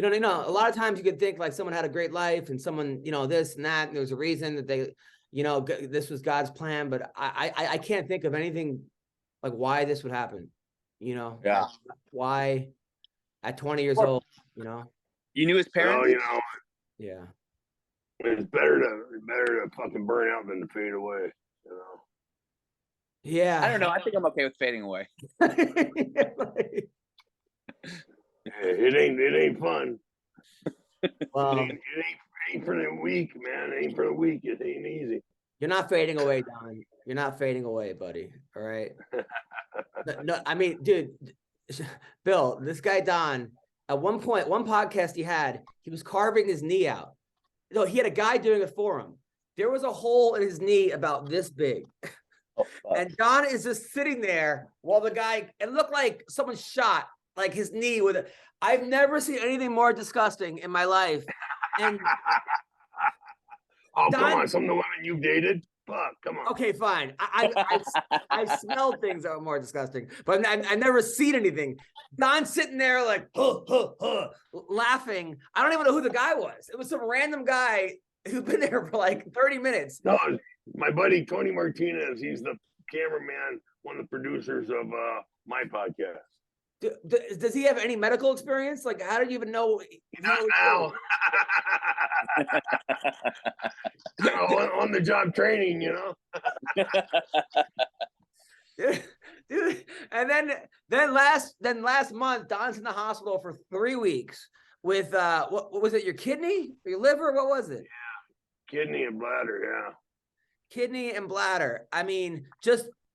A lot of times you could think like someone had a great life and someone, this and that, and there was a reason that they, this was God's plan, but I can't think of anything like why this would happen, Yeah. Why at 20 years old, You knew his parents? Yeah. It's better to fucking burn out than to fade away, Yeah. I don't know. I think I'm okay with fading away. It ain't fun. It ain't for the weak, man. It ain't for the weak. It ain't easy. You're not fading away, Don. You're not fading away, buddy. All right. No, I mean, dude, Bill, this guy Don, at one point, one podcast he was carving his knee out. No, he had a guy doing it for him. There was a hole in his knee about this big. And Don is just sitting there while the guy, it looked like someone shot like his knee with it. I've never seen anything more disgusting in my life. And Don, come on, some of the women you dated? Fuck, come on. Okay, fine. I smelled things that were more disgusting, but I've never seen anything. Don's sitting there like, laughing. I don't even know who the guy was. It was some random guy who'd been there for like 30 minutes. No, my buddy Tony Martinez. He's the cameraman, one of the producers of my podcast. Does he have any medical experience? Like, how did you even know? Not now. On the job training, Dude. And then last month, Don's in the hospital for 3 weeks with what was it? Your kidney, or your liver? What was it? Yeah, kidney and bladder. Yeah, kidney and bladder. I mean,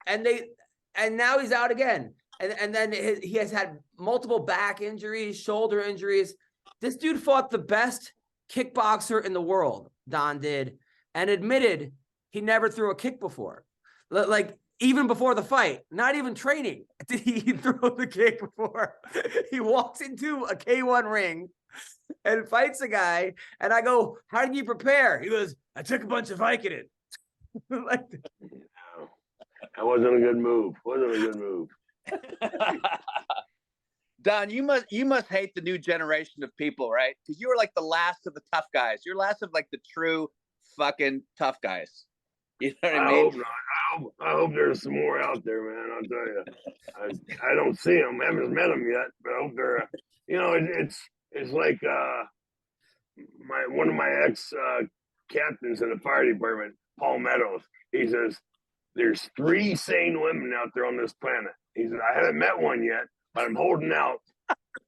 and now he's out again. And then he has had multiple back injuries, shoulder injuries. This dude fought the best kickboxer in the world, Don did, and admitted he never threw a kick before. Like, even before the fight, not even training, did he throw the kick before. He walks into a K1 ring and fights a guy, and I go, how did you prepare? He goes, I took a bunch of Vicodin. That wasn't a good move. Don, you must hate the new generation of people, right? Because you were like the last of the tough guys. You're last of like the true fucking tough guys. You know what I mean? Hope not. I hope there's some more out there, man. I'll tell you. I don't see them. I haven't met them yet, but I hope they're. It's like one of my ex captains in the fire department, Paul Meadows. He says there's 3 sane women out there on this planet. He said, I haven't met one yet, but I'm holding out.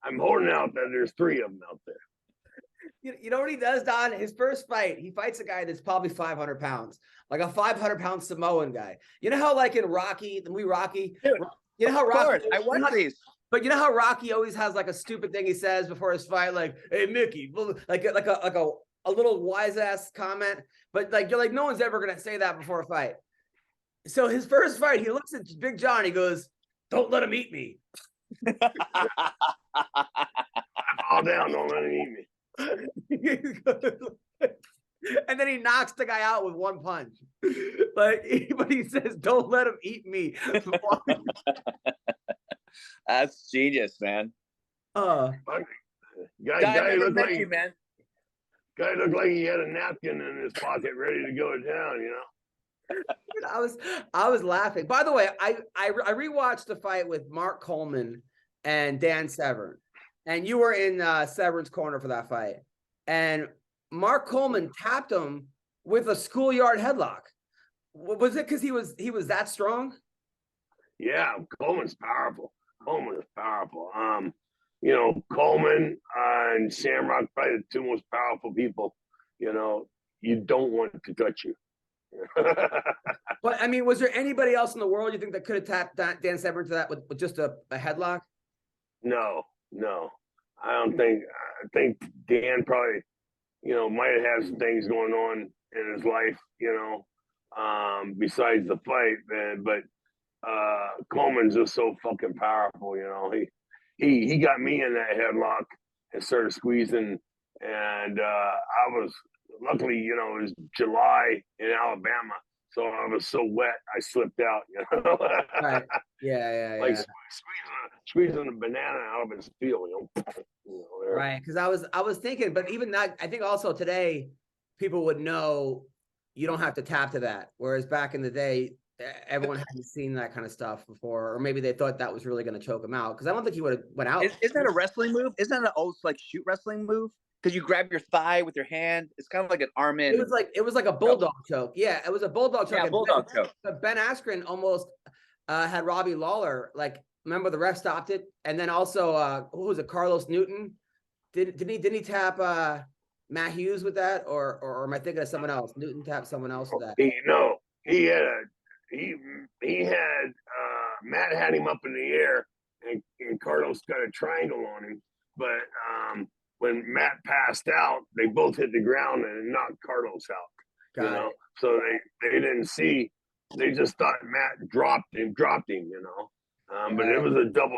I'm holding out that there's 3 of them out there. You know what he does, Don? His first fight, he fights a guy that's probably 500 pounds, like a 500-pound Samoan guy. You know how, like in Rocky, the movie Rocky, Dude, you know how Rocky, I watch these. But you know how Rocky always has like a stupid thing he says before his fight, like, "Hey Mickey," like a little wise ass comment. But like you're like, no one's ever gonna say that before a fight. So his first fight, he looks at Big John, he goes, "Don't let him eat me." Fall down, don't let him eat me. And then he knocks the guy out with 1 punch. But he says, "Don't let him eat me." That's genius, man. Guy looked like you, man. Guy looked like he had a napkin in his pocket ready to go to town, you know. I was laughing. By the way, I rewatched the fight with Mark Coleman and Dan Severn, and you were in Severn's corner for that fight. And Mark Coleman tapped him with a schoolyard headlock. Was it because he was that strong? Yeah, Coleman's powerful. Coleman is powerful. You know, Coleman and Shamrock, probably the 2 most powerful people. You know, you don't want to touch you. But I mean, was there anybody else in the world you think that could have tapped Dan Severn to that with just a headlock? No. I don't think. I think Dan probably, you know, might have had some things going on in his life, you know, besides the fight, man. But Coleman's just so fucking powerful, you know. He got me in that headlock and started squeezing, and I was luckily, you know, it was July in Alabama, so I was so wet I slipped out, you know. Right. Yeah. Like squeezing a banana out of its peel, you know. Right, because I was thinking, but even that, I think also today people would know you don't have to tap to that, whereas back in the day, everyone hadn't seen that kind of stuff before, or maybe they thought that was really going to choke him out. Because I don't think he would have went out. Isn't that a wrestling move? Isn't that an old like shoot wrestling move? Because you grab your thigh with your hand. It's kind of like an arm in. It was like a bulldog choke. Yeah, it was a bulldog choke. Yeah, bulldog choke. But Ben Askren almost had Robbie Lawler. Like, remember the ref stopped it, and then also who was it? Carlos Newton. Didn't he tap Matt Hughes with that, or am I thinking of someone else? Newton tapped someone else with that. He had Matt had him up in the air, and Carlos got a triangle on him. But when Matt passed out, they both hit the ground and knocked Carlos out. Got it. So they didn't see. They just thought Matt dropped him. You know, but it was a double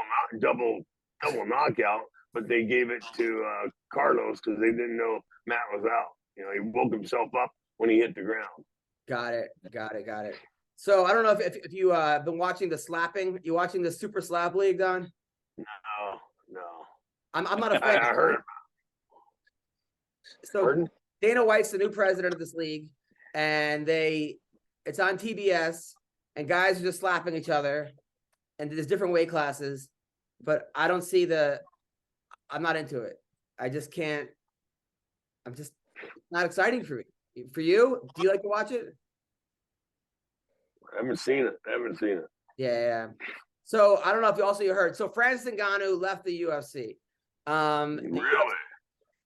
knockout. But they gave it to Carlos because they didn't know Matt was out. You know, he woke himself up when he hit the ground. Got it. So I don't know if you been watching the slapping. You watching the Super Slap League, Don? No. I'm not a fan. I heard. So Pardon? Dana White's the new president of this league, and it's on TBS, and guys are just slapping each other, and there's different weight classes, but I don't see I'm not into it. I just can't. I'm just not exciting for me. For you, do you like to watch it? I haven't seen it. Yeah. So I don't know if you heard. So Francis Ngannou left the UFC. Really?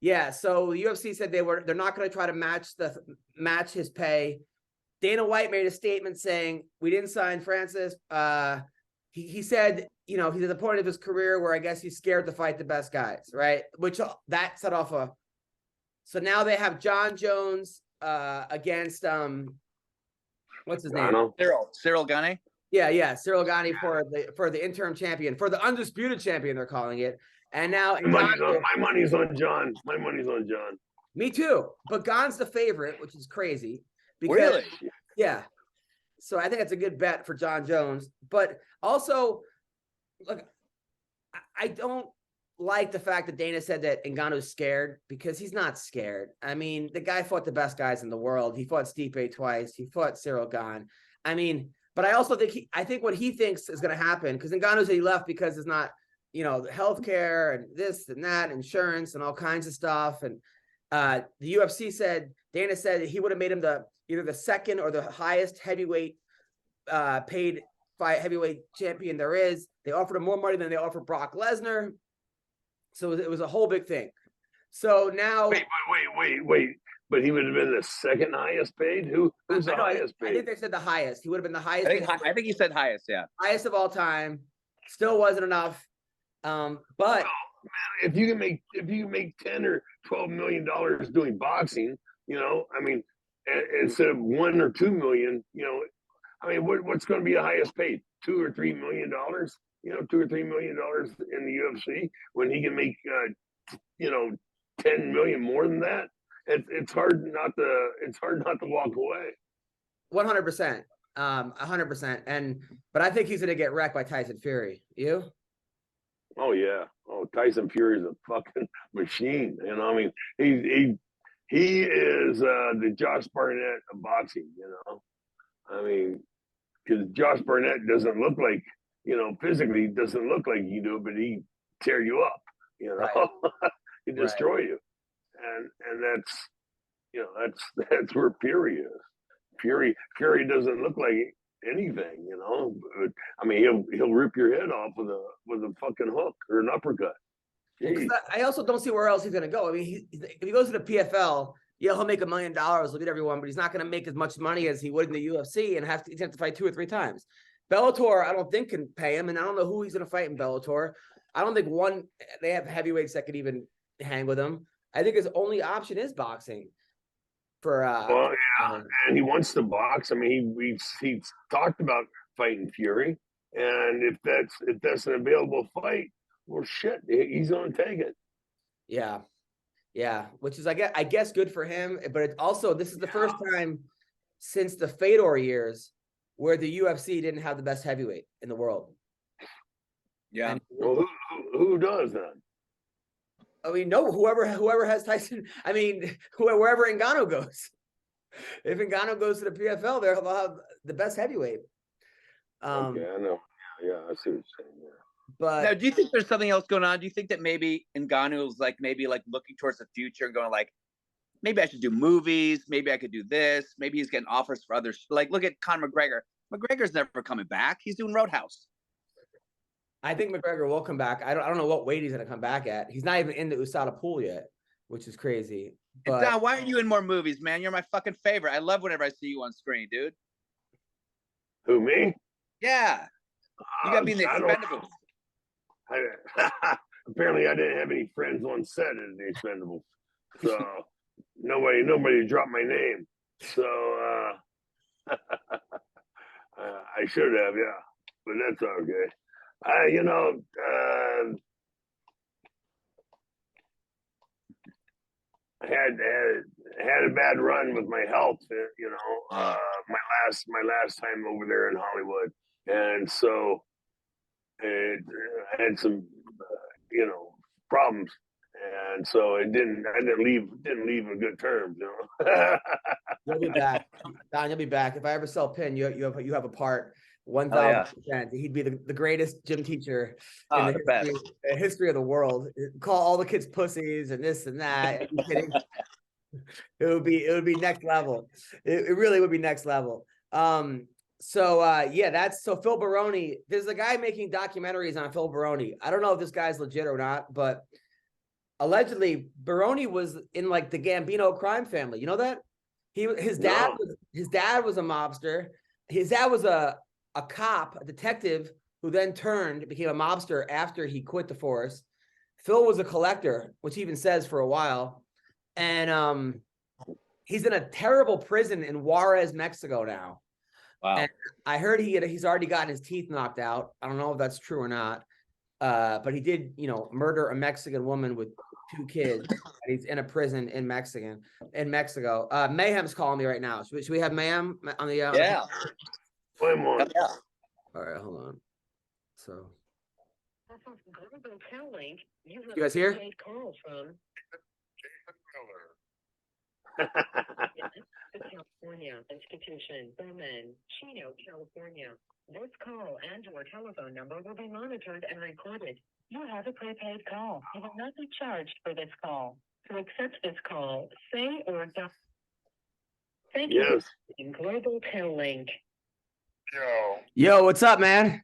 Yeah. So the UFC said they're not going to try to match his pay. Dana White made a statement saying we didn't sign Francis. He said, you know, he's at the point of his career where I guess he's scared to fight the best guys, right? Which that set off so now they have John Jones against what's his name? Cyril Gane. Yeah, Cyril Gane for the interim champion, for the undisputed champion, they're calling it. And now my money's on John. Me too. But Gane's the favorite, which is crazy. Because, really? Yeah. So I think it's a good bet for John Jones. But also, look, I don't like the fact that Dana said that Ngannou's scared, because he's not scared. I mean, the guy fought the best guys in the world. He fought Stipe twice. He fought Cyril Gane. I mean, but I also think I think what he thinks is going to happen, because Ngannou said he left because it's not, you know, healthcare and this and that, insurance and all kinds of stuff. And the UFC said, Dana said he would have made him either the second or the highest heavyweight paid fight heavyweight champion there is. They offered him more money than they offered Brock Lesnar. So it was a whole big thing. So now, wait. But he would have been the second highest paid. Who's the highest paid? I think they said the highest. He would have been the highest. I think he said highest. Yeah, highest of all time. Still wasn't enough. But if you can make $10 or $12 million doing boxing, I mean, instead of $1 or $2 million, I mean, what's going to be the highest paid? $2 or $3 million? $2 or $3 million in the UFC when he can make 10 million more than that. It's hard not to walk away. 100%, 100%. But I think he's going to get wrecked by Tyson Fury. You? Oh yeah. Oh, Tyson Fury is a fucking machine. I mean, he is the Josh Barnett of boxing. I mean, because Josh Barnett doesn't look like physically doesn't look like you do, but he tear you up. Right. He destroy you, and that's where Fury is. Fury doesn't look like anything, But, I mean, he'll rip your head off with a fucking hook or an uppercut. I also don't see where else he's gonna go. I mean, if he goes to the PFL, he'll make $1 million, he'll beat everyone, but he's not gonna make as much money as he would in the UFC and he's have to fight 2 or 3 times. Bellator, I don't think can pay him, and I don't know who he's gonna fight in Bellator. I don't think they have heavyweights that could even hang with him. I think his only option is boxing. Well, yeah, and he wants to box. I mean, he's talked about fighting Fury, and if that's an available fight, well, shit, he's gonna take it. Yeah, which is I guess good for him, but this is the first time since the Fedor years where the UFC didn't have the best heavyweight in the world. Yeah. Well, who does then? I mean, no, whoever has Tyson. I mean, wherever Ngannou goes. If Ngannou goes to the PFL, they'll have the best heavyweight. Okay, I know. Yeah, I see what you're saying. Yeah. But now, do you think there's something else going on? Do you think that maybe Ngannou's maybe looking towards the future and going maybe I should do movies, maybe I could do this, maybe he's getting offers for others. Look at Conor McGregor. McGregor's never coming back. He's doing Roadhouse. I think McGregor will come back. I don't know what weight he's going to come back at. He's not even in the USADA pool yet, which is crazy. But Don, why aren't you in more movies, man? You're my fucking favorite. I love whenever I see you on screen, dude. Who, me? Yeah. You got to be in the Expendables. Apparently, I didn't have any friends on set in the Expendables, so nobody dropped my name. So I should have, yeah, but that's okay. I had a bad run with my health, my last time over there in Hollywood, and so I had some problems, and so I didn't leave on good terms. You'll be back, Don. You'll be back. If I ever sell Pin, you have a part. 1,000%. He'd be the greatest gym teacher in the history of the world. Call all the kids pussies and this and that. It would be next level. It really would be next level. So Phil Baroni. There's a guy making documentaries on Phil Baroni. I don't know if this guy's legit or not, but allegedly Baroni was in the Gambino crime family. You know that? His dad was a mobster. His dad was a cop, a detective, who then became a mobster after he quit the force. Phil was a collector, which he even says for a while. And he's in a terrible prison in Juarez, Mexico now. Wow. And I heard he's already gotten his teeth knocked out. I don't know if that's true or not. But he did, murder a Mexican woman with 2 kids. And he's in a prison in Mexico. Mayhem's calling me right now. Should we have Mayhem on the? Yeah. One more. Yeah. All right, hold on. So, you guys here? California Institution, Berman, Chino, California. This call and/or telephone number will be monitored and recorded. You have a prepaid call. You will not be charged for this call. To accept this call, say or don't. Thank you. Yes. Global Tel Link. Yo, what's up, man?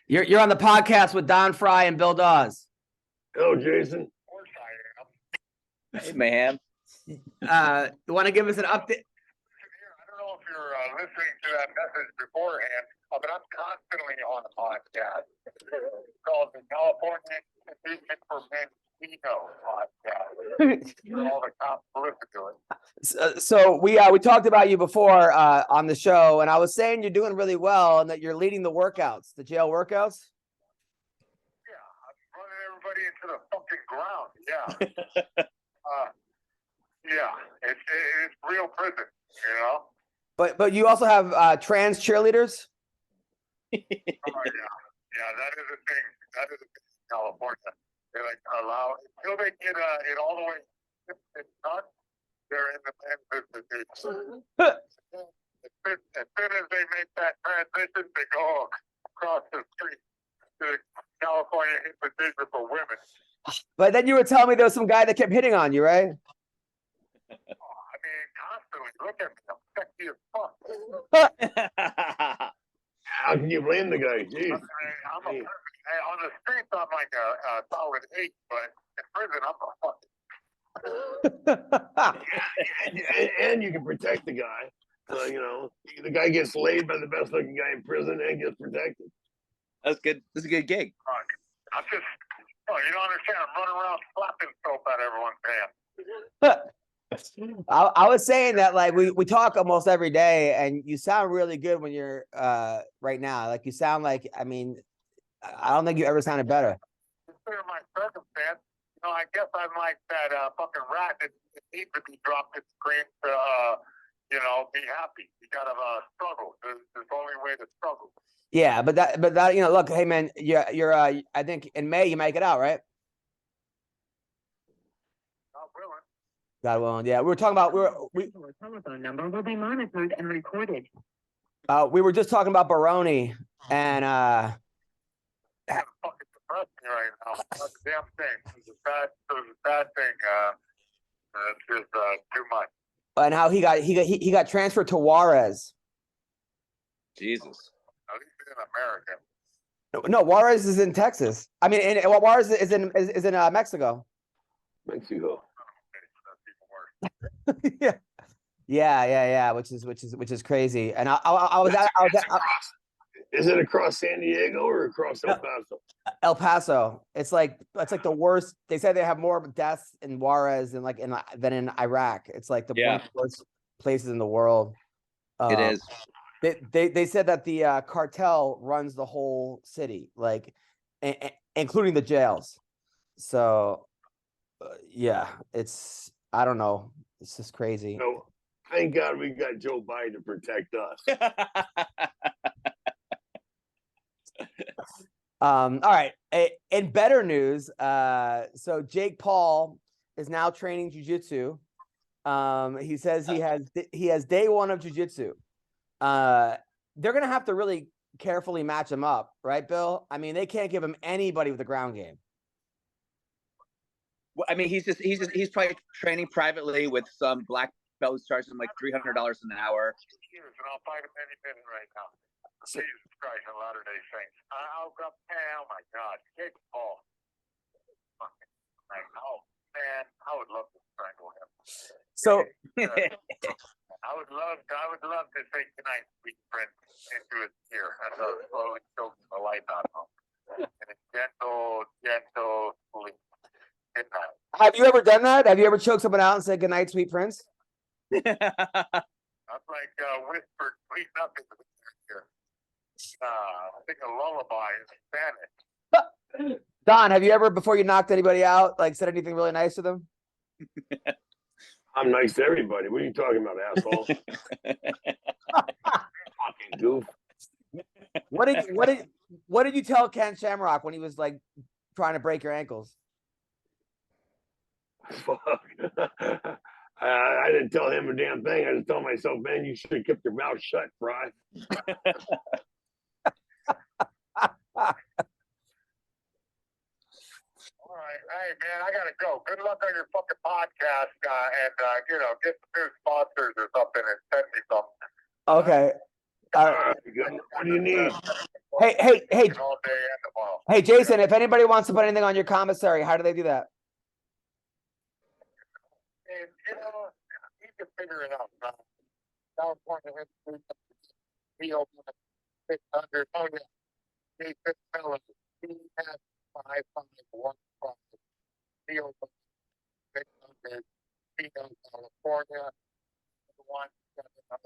You're on the podcast with Don Frye and Bill Dawes. Hello, Jason. Of course I am. Hey, Mayhem. You want to give us an update? I don't know if you're listening to that message beforehand, but I'm constantly on a podcast. It's called the California Institution for Mendocino podcast. All the cops listen to it. So we talked about you before on the show, and I was saying you're doing really well and that you're leading the workouts, the jail workouts. Yeah, I'm running everybody into the fucking ground. Yeah. Yeah, it's real prison, you know? But you also have trans cheerleaders. Oh, yeah, that is a thing. That is a thing in California. They like allow until they get it all the way. It's not. They're in the men's institution. As soon as they make that transition, they go across the street to the California Institution for Women. But then you were telling me there was some guy that kept hitting on you, right? I mean, constantly. Look at me. I'm sexy as fuck. How can you blame the guy? Jeez. I mean, on the streets, I'm like a solid 8, but in prison, I'm a fucking. And you can protect the guy. So, you know, the guy gets laid by the best looking guy in prison and gets protected. That's good. This is a good gig. I'm just, you don't understand. I'm running around slapping soap at everyone's hands. I was saying that like we talk almost every day, and you sound really good when you're right now. Like you sound like, I mean, I don't think you ever sounded better. Consider my circumstance. You know, I guess I'm like that fucking rat that needs to be dropped and screamed to, you know, be happy. You gotta struggle. There's only way to struggle. Yeah, but that you know, look, hey man, you're I think in May you make it out, right? Not willing. God willing, yeah. We were talking about Your telephone number will be monitored and recorded. we were just talking about Baroni and It's fucking depressing right now. That's the damn thing. It's a bad thing. It's just too much. and how he got transferred to Juarez. Jesus. At least he's an American. No, Juarez is in Texas. I mean, Juarez is in Mexico. Mexico. That's even worse. yeah, which is crazy. And I was at Is it across San Diego or across El Paso? El Paso. It's like the worst. They say they have more deaths in Juarez than in Iraq. It's like the one of the worst places in the world. It is. They said that the cartel runs the whole city, like including the jails. So yeah, it's, I don't know. It's just crazy. No, thank God we got Joe Biden to protect us. All right. In better news, so Jake Paul is now training jiu-jitsu. He says he has day one of jiu-jitsu. They're gonna have to really carefully match him up, right, Bill? I mean, they can't give him anybody with a ground game. Well, I mean, he's probably training privately with some black belt who charges him like $300 an hour. Years, and I'll fight him any minute right now. Jesus Christ, a Latter-day Saints. Oh my God, Jake Paul. Oh man, I would love to strangle him. So I would love to take tonight's sweet prince into his ear and slowly choke the life out of him. And a gentle sleep. Good night. have you ever done that? Have you ever choked someone out and said goodnight, sweet prince? I'm like whispered, please nothing to the ear. I think a lullaby in Spanish. Don, have you ever, before you knocked anybody out, like said anything really nice to them? I'm nice to everybody. What are you talking about, asshole? Fucking goof. What did you tell Ken Shamrock when he was like trying to break your ankles? Fuck. I didn't tell him a damn thing. I just told myself, man, you should have kept your mouth shut, Frye. All right, hey man, I gotta go. Good luck on your fucking podcast, and get some new sponsors or something, and send me something. Okay. All right. What do you need? Hey, all day and tomorrow. hey, Jason, if anybody wants to put anything on your commissary, how do they do that? And, you can figure it out. California has he opened 600. Oh, yeah. He has 5515. He opened 600. He knows California. One. I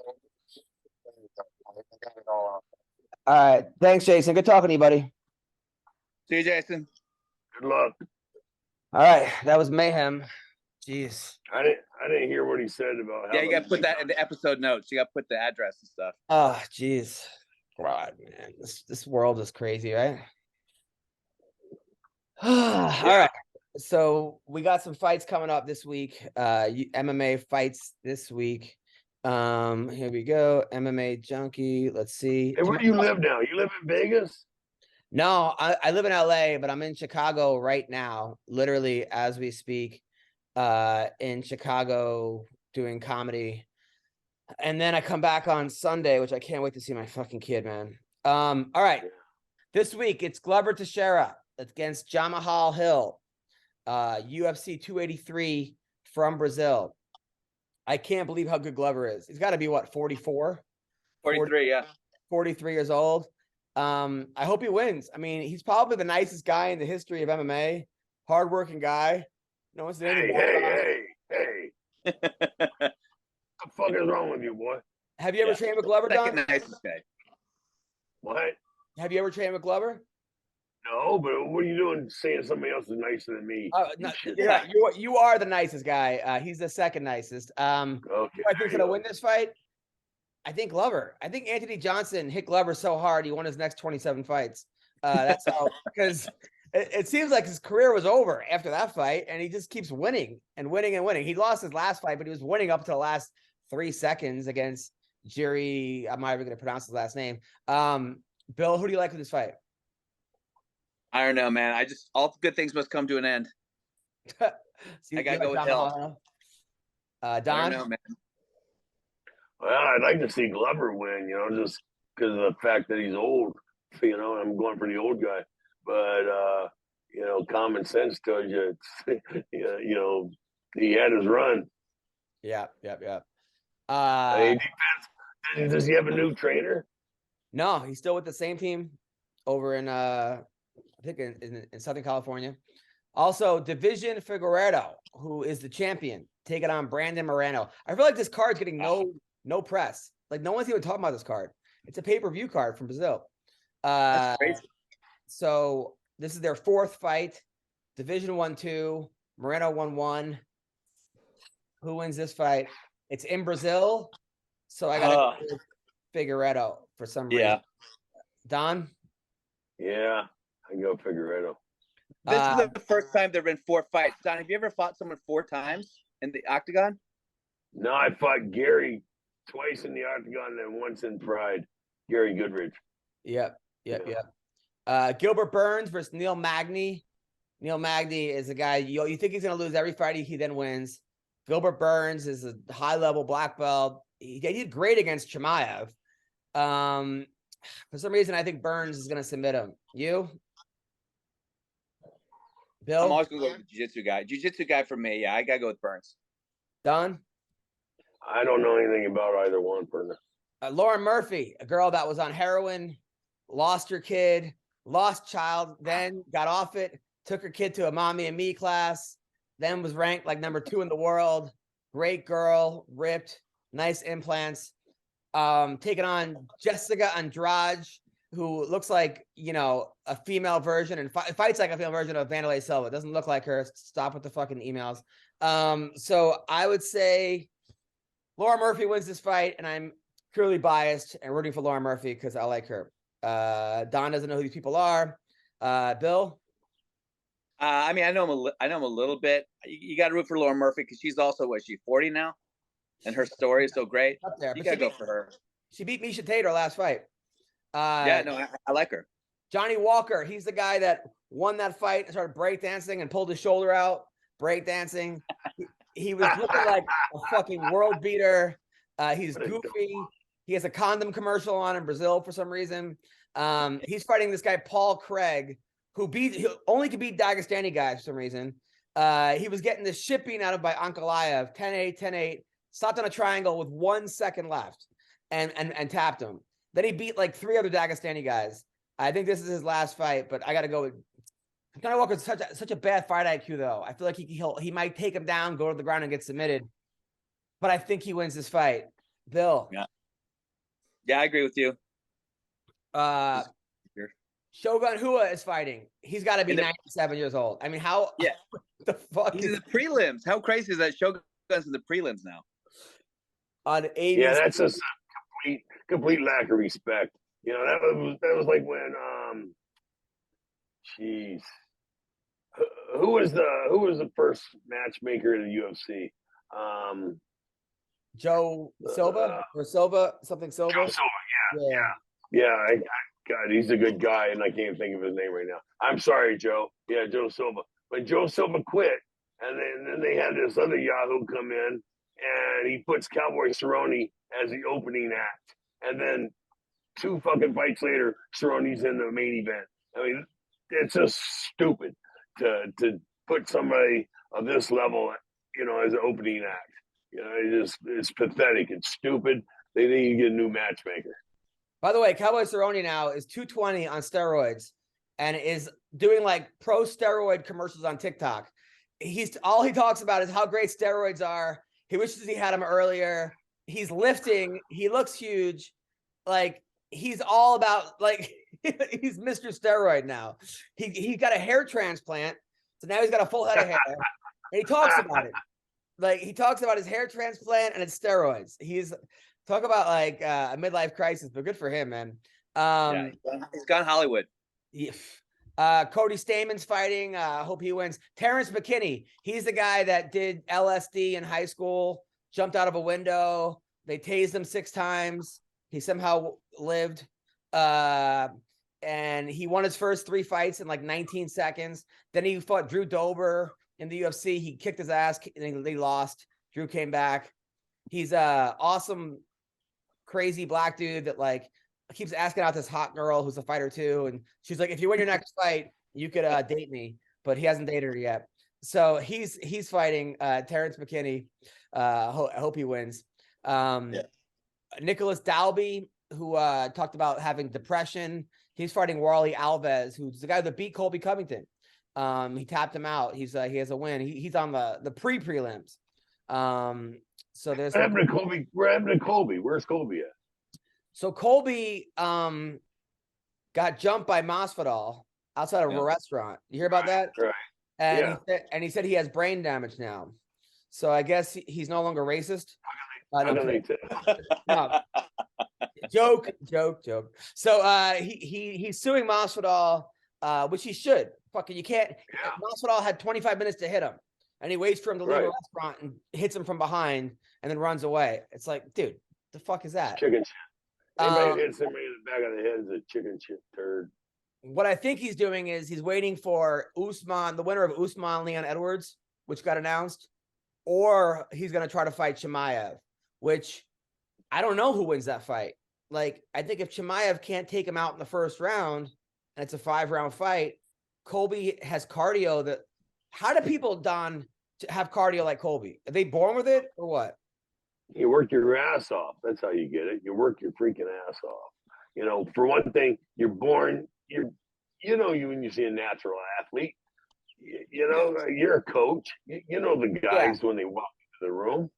got it all out. All right. Thanks, Jason. Good talking to you, buddy. See you, Jason. Good luck. All right. That was Mayhem. Jeez. I didn't hear what he said about. Yeah, you got to put that in the episode notes. You got to put the address and stuff. Oh, jeez. God, man. This world is crazy, right? All right. So we got some fights coming up this week. MMA fights this week. Here we go. MMA Junkie. Let's see. Hey, where do you live now? You live in Vegas? No, I live in LA, but I'm in Chicago right now, literally as we speak, in Chicago doing comedy. And then I come back on Sunday, which I can't wait to see my fucking kid, man. All right. This week it's Glover Teixeira against Jamahal Hill, UFC 283 from Brazil. I can't believe how good Glover is. He's got to be, what, 44? 43, yeah. 43 years old. I hope he wins. I mean, he's probably the nicest guy in the history of MMA. Hardworking guy. No one's Hey. What the fuck is wrong with you, boy? Have you ever trained with Glover, Don? Second nicest guy. What? Have you ever trained with Glover? No, but what are you doing saying somebody else is nicer than me? No, you are the nicest guy. He's the second nicest. Okay. Who I think's gonna win this fight? I think Glover. I think Anthony Johnson hit Glover so hard he won his next 27 fights. That's how, because it seems like his career was over after that fight, and he just keeps winning and winning and winning. He lost his last fight, but he was winning up to the last 3 seconds against Jiri. I'm not even going to pronounce his last name. Bill, who do you like with this fight? I don't know, man. All good things must come to an end. So I gotta go with Hill. Don? I don't know, man. Well, I'd like to see Glover win, just because of the fact that he's old. I'm going for the old guy. But, common sense tells you, he had his run. Yeah. Does he have a new trainer? No, he's still with the same team over in, I think in Southern California. Also, Division Figueredo, who is the champion, taking on Brandon Moreno. I feel like this card's getting no press. Like, no one's even talking about this card. It's a pay-per-view card from Brazil. That's crazy. So this is their 4th fight. Division 1-2. Moreno 1-1. Who wins this fight? It's in Brazil. So I got to go with Figueredo for some reason. Yeah. Don? Yeah, I go Figueredo. This is the first time there have been 4 fights. Don, have you ever fought someone 4 times in the octagon? No, I fought Gary twice in the octagon and once in Pride. Gary Goodrich. Yep. Gilbert Burns versus Neil Magny. Neil Magny is a guy you think he's going to lose every fight he then wins. Gilbert Burns is a high-level black belt. He did great against Chimaev. For some reason, I think Burns is going to submit him. You? Bill? I'm always going to go with the jiu-jitsu guy. Jiu-jitsu guy for me, yeah. I got to go with Burns. Don? I don't know anything about either one, partner. Lauren Murphy, a girl that was on heroin, lost her kid, lost child, then got off it, took her kid to a mommy and me class, then was ranked like number 2 in the world. Great girl, ripped, nice implants. Taking on Jessica Andrade, who looks like, a female version and fights like a female version of Vanderlei Silva. It doesn't look like her. Stop with the fucking emails. So I would say Laura Murphy wins this fight, and I'm purely biased and rooting for Laura Murphy because I like her. Don doesn't know who these people are. Bill? I know him a little bit. You got to root for Laura Murphy because she's also, she 40 now? And her story is so great. Up there, you got to go for her. She beat Misha Tate her last fight. I like her. Johnny Walker, he's the guy that won that fight and started breakdancing and pulled his shoulder out. Breakdancing. He was looking like a fucking world beater. He's goofy. He has a condom commercial on in Brazil for some reason. He's fighting this guy, Paul Craig, who only could beat Dagestani guys for some reason. He was getting the shipping out of by Ankalaev, 10-8, 10-8, stopped on a triangle with 1 second left and tapped him. Then he beat like 3 other Dagestani guys. I think this is his last fight, but I got to go with Conor Walker's such a bad fight IQ, though. I feel like he might take him down, go to the ground, and get submitted. But I think he wins this fight. Bill. Yeah, I agree with you. Shogun Hua is fighting. He's got to be 97 years old. I mean, how? Yeah. The fuck? He's in the prelims. How crazy is that? Shogun's in the prelims now. On ABC. Yeah, that's a complete lack of respect. You know, that was like when jeez. Who was the first matchmaker in the UFC? Joe Silva or Silva, something Silva. Joe Silva, yeah. God, he's a good guy, and I can't think of his name right now. I'm sorry, Joe. Yeah, Joe Silva. But Joe Silva quit, and then they had this other Yahoo come in, and he puts Cowboy Cerrone as the opening act, and then 2 fucking fights later, Cerrone's in the main event. I mean, it's just stupid to put somebody of this level, you know, as an opening act. You know, it's pathetic. It's stupid. They need to get a new matchmaker. By the way, Cowboy Cerrone now is 220 on steroids and is doing like pro steroid commercials on TikTok. All he talks about is how great steroids are. He wishes he had them earlier. He's lifting. He looks huge. Like he's all about like he's Mr. Steroid now. He got a hair transplant, so now he's got a full head of hair, and he talks about it. Like he talks about his hair transplant and his steroids. Talk about like a midlife crisis, but good for him, man. He's gone Hollywood. Yeah. Cody Stamen's fighting. Hope he wins. Terrence McKinney. He's the guy that did LSD in high school, jumped out of a window. They tased him 6 times. He somehow lived. And he won his first 3 fights in like 19 seconds. Then he fought Drew Dober in the UFC. He kicked his ass and they lost. Drew came back. He's a awesome, crazy black dude that like keeps asking out this hot girl who's a fighter too. And she's like, if you win your next fight, you could date me, but he hasn't dated her yet. So he's fighting Terrence McKinney. I hope he wins. Nicholas Dalby, who talked about having depression. He's fighting Warley Alves, who's the guy that beat Colby Covington. He tapped him out. He has a win. He's on the pre-prelims. So there's what happened to Colby? Where happened to Colby? Where's Colby at? So Colby got jumped by Masvidal outside of a restaurant. You hear about that? Right. And he said he has brain damage now. So I guess he's no longer racist. No. Joke. So he's suing Masvidal, which he should. Fucking you can't. Yeah. Masvidal had 25 minutes to hit him, and he waits for him to leave a restaurant and hits him from behind and then runs away. It's like, dude, the fuck is that? Chicken shit. Anybody hits somebody in the back of the head is a chicken shit turd. What I think he's doing is he's waiting for Usman, the winner of Usman Leon Edwards, which got announced, or he's going to try to fight Chimaev, which I don't know who wins that fight. Like, I think if Chimaev can't take him out in the first round and it's a 5-round fight, Colby has cardio that. How do people, Don, have cardio like Colby? Are they born with it or what? You work your ass off. That's how you get it. You work your freaking ass off. You know, for one thing, you're born. When you see a natural athlete, you're a coach. You know the guys when they walk into the room.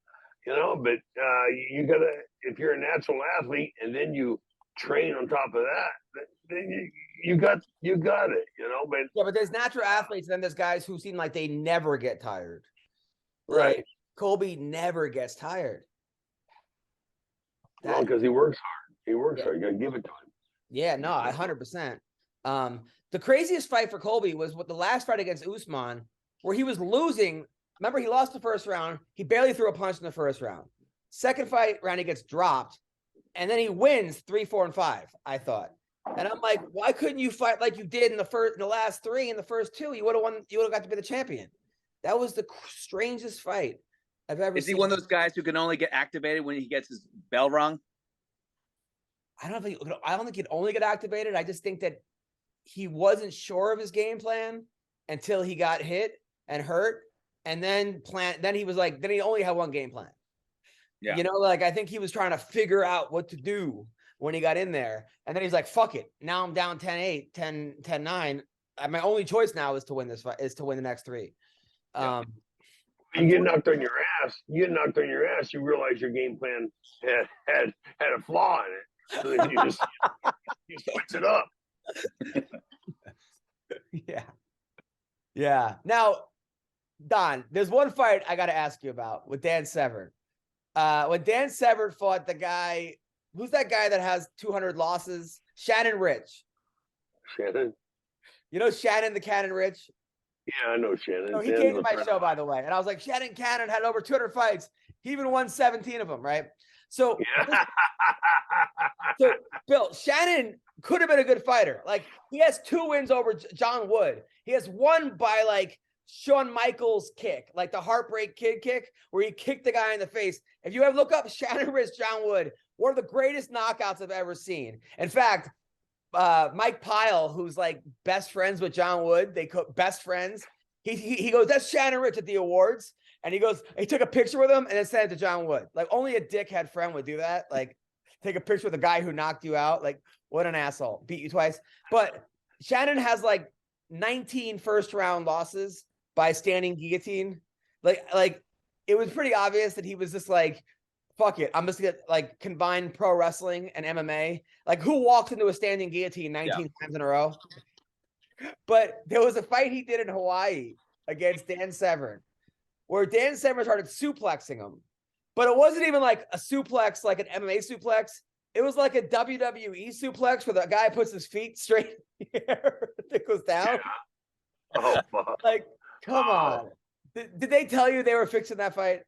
You know, but you gotta. If you're a natural athlete and then you train on top of that, then you got it. You know, but yeah, but there's natural athletes, and then there's guys who seem like they never get tired. Right. Like, Colby never gets tired. Well, because he works hard. He works hard. You gotta give it to him. Yeah, no, 100%. The craziest fight for Colby was the last fight against Usman, where he was losing. Remember, he lost the first round. He barely threw a punch in the first round. Second fight round, he gets dropped, and then he wins 3, 4, and 5. I thought, and I'm like, why couldn't you fight like you did in the last 3 and the first 2? You would have won. You would have got to be the champion. That was the strangest fight I've ever seen. Is he one of those guys who can only get activated when he gets his bell rung? I don't think he'd only get activated. I just think that he wasn't sure of his game plan until he got hit and hurt. And then he was like, then he only had one game plan. Yeah. You know, like I think he was trying to figure out what to do when he got in there. And then he's like, fuck it. Now I'm down 10-8, 10-9. My only choice now is to win this fight, is to win the next three. You get knocked on your ass. You realize your game plan had a flaw in it. So then you switch it up. Yeah. Now, Don, there's one fight I got to ask you about with Dan Severn. When Dan Severn fought the guy, who's that guy that has 200 losses? Shannon Rich. Shannon? You know Shannon the Cannon Rich? Yeah, I know Shannon. So he came to my show, by the way. And I was like, Shannon Cannon had over 200 fights. He even won 17 of them, right? So, so Bill, Shannon could have been a good fighter. Like, he has 2 wins over John Wood. He has one by, like, Shawn Michaels kick, like the Heartbreak Kid kick, where he kicked the guy in the face. If you ever look up Shannon Rich, John Wood, one of the greatest knockouts I've ever seen. In fact, Mike Pyle, who's like best friends with John Wood, best friends. He goes, that's Shannon Rich at the awards. And he goes, he took a picture with him and then sent it to John Wood. Like, only a dickhead friend would do that. Like, take a picture with a guy who knocked you out. Like, what an asshole. Beat you twice. But Shannon has like 19 first round losses by standing guillotine. Like it was pretty obvious that he was just like, fuck it, I'm just gonna like combine pro wrestling and MMA. Like, who walks into a standing guillotine 19 times in a row? But there was a fight he did in Hawaii against Dan Severn, where Dan Severn started suplexing him. But it wasn't even like a suplex, like an MMA suplex. It was like a WWE suplex where the guy puts his feet straight in the air. It goes down. Oh, fuck. Like, come on. Did they tell you they were fixing that fight?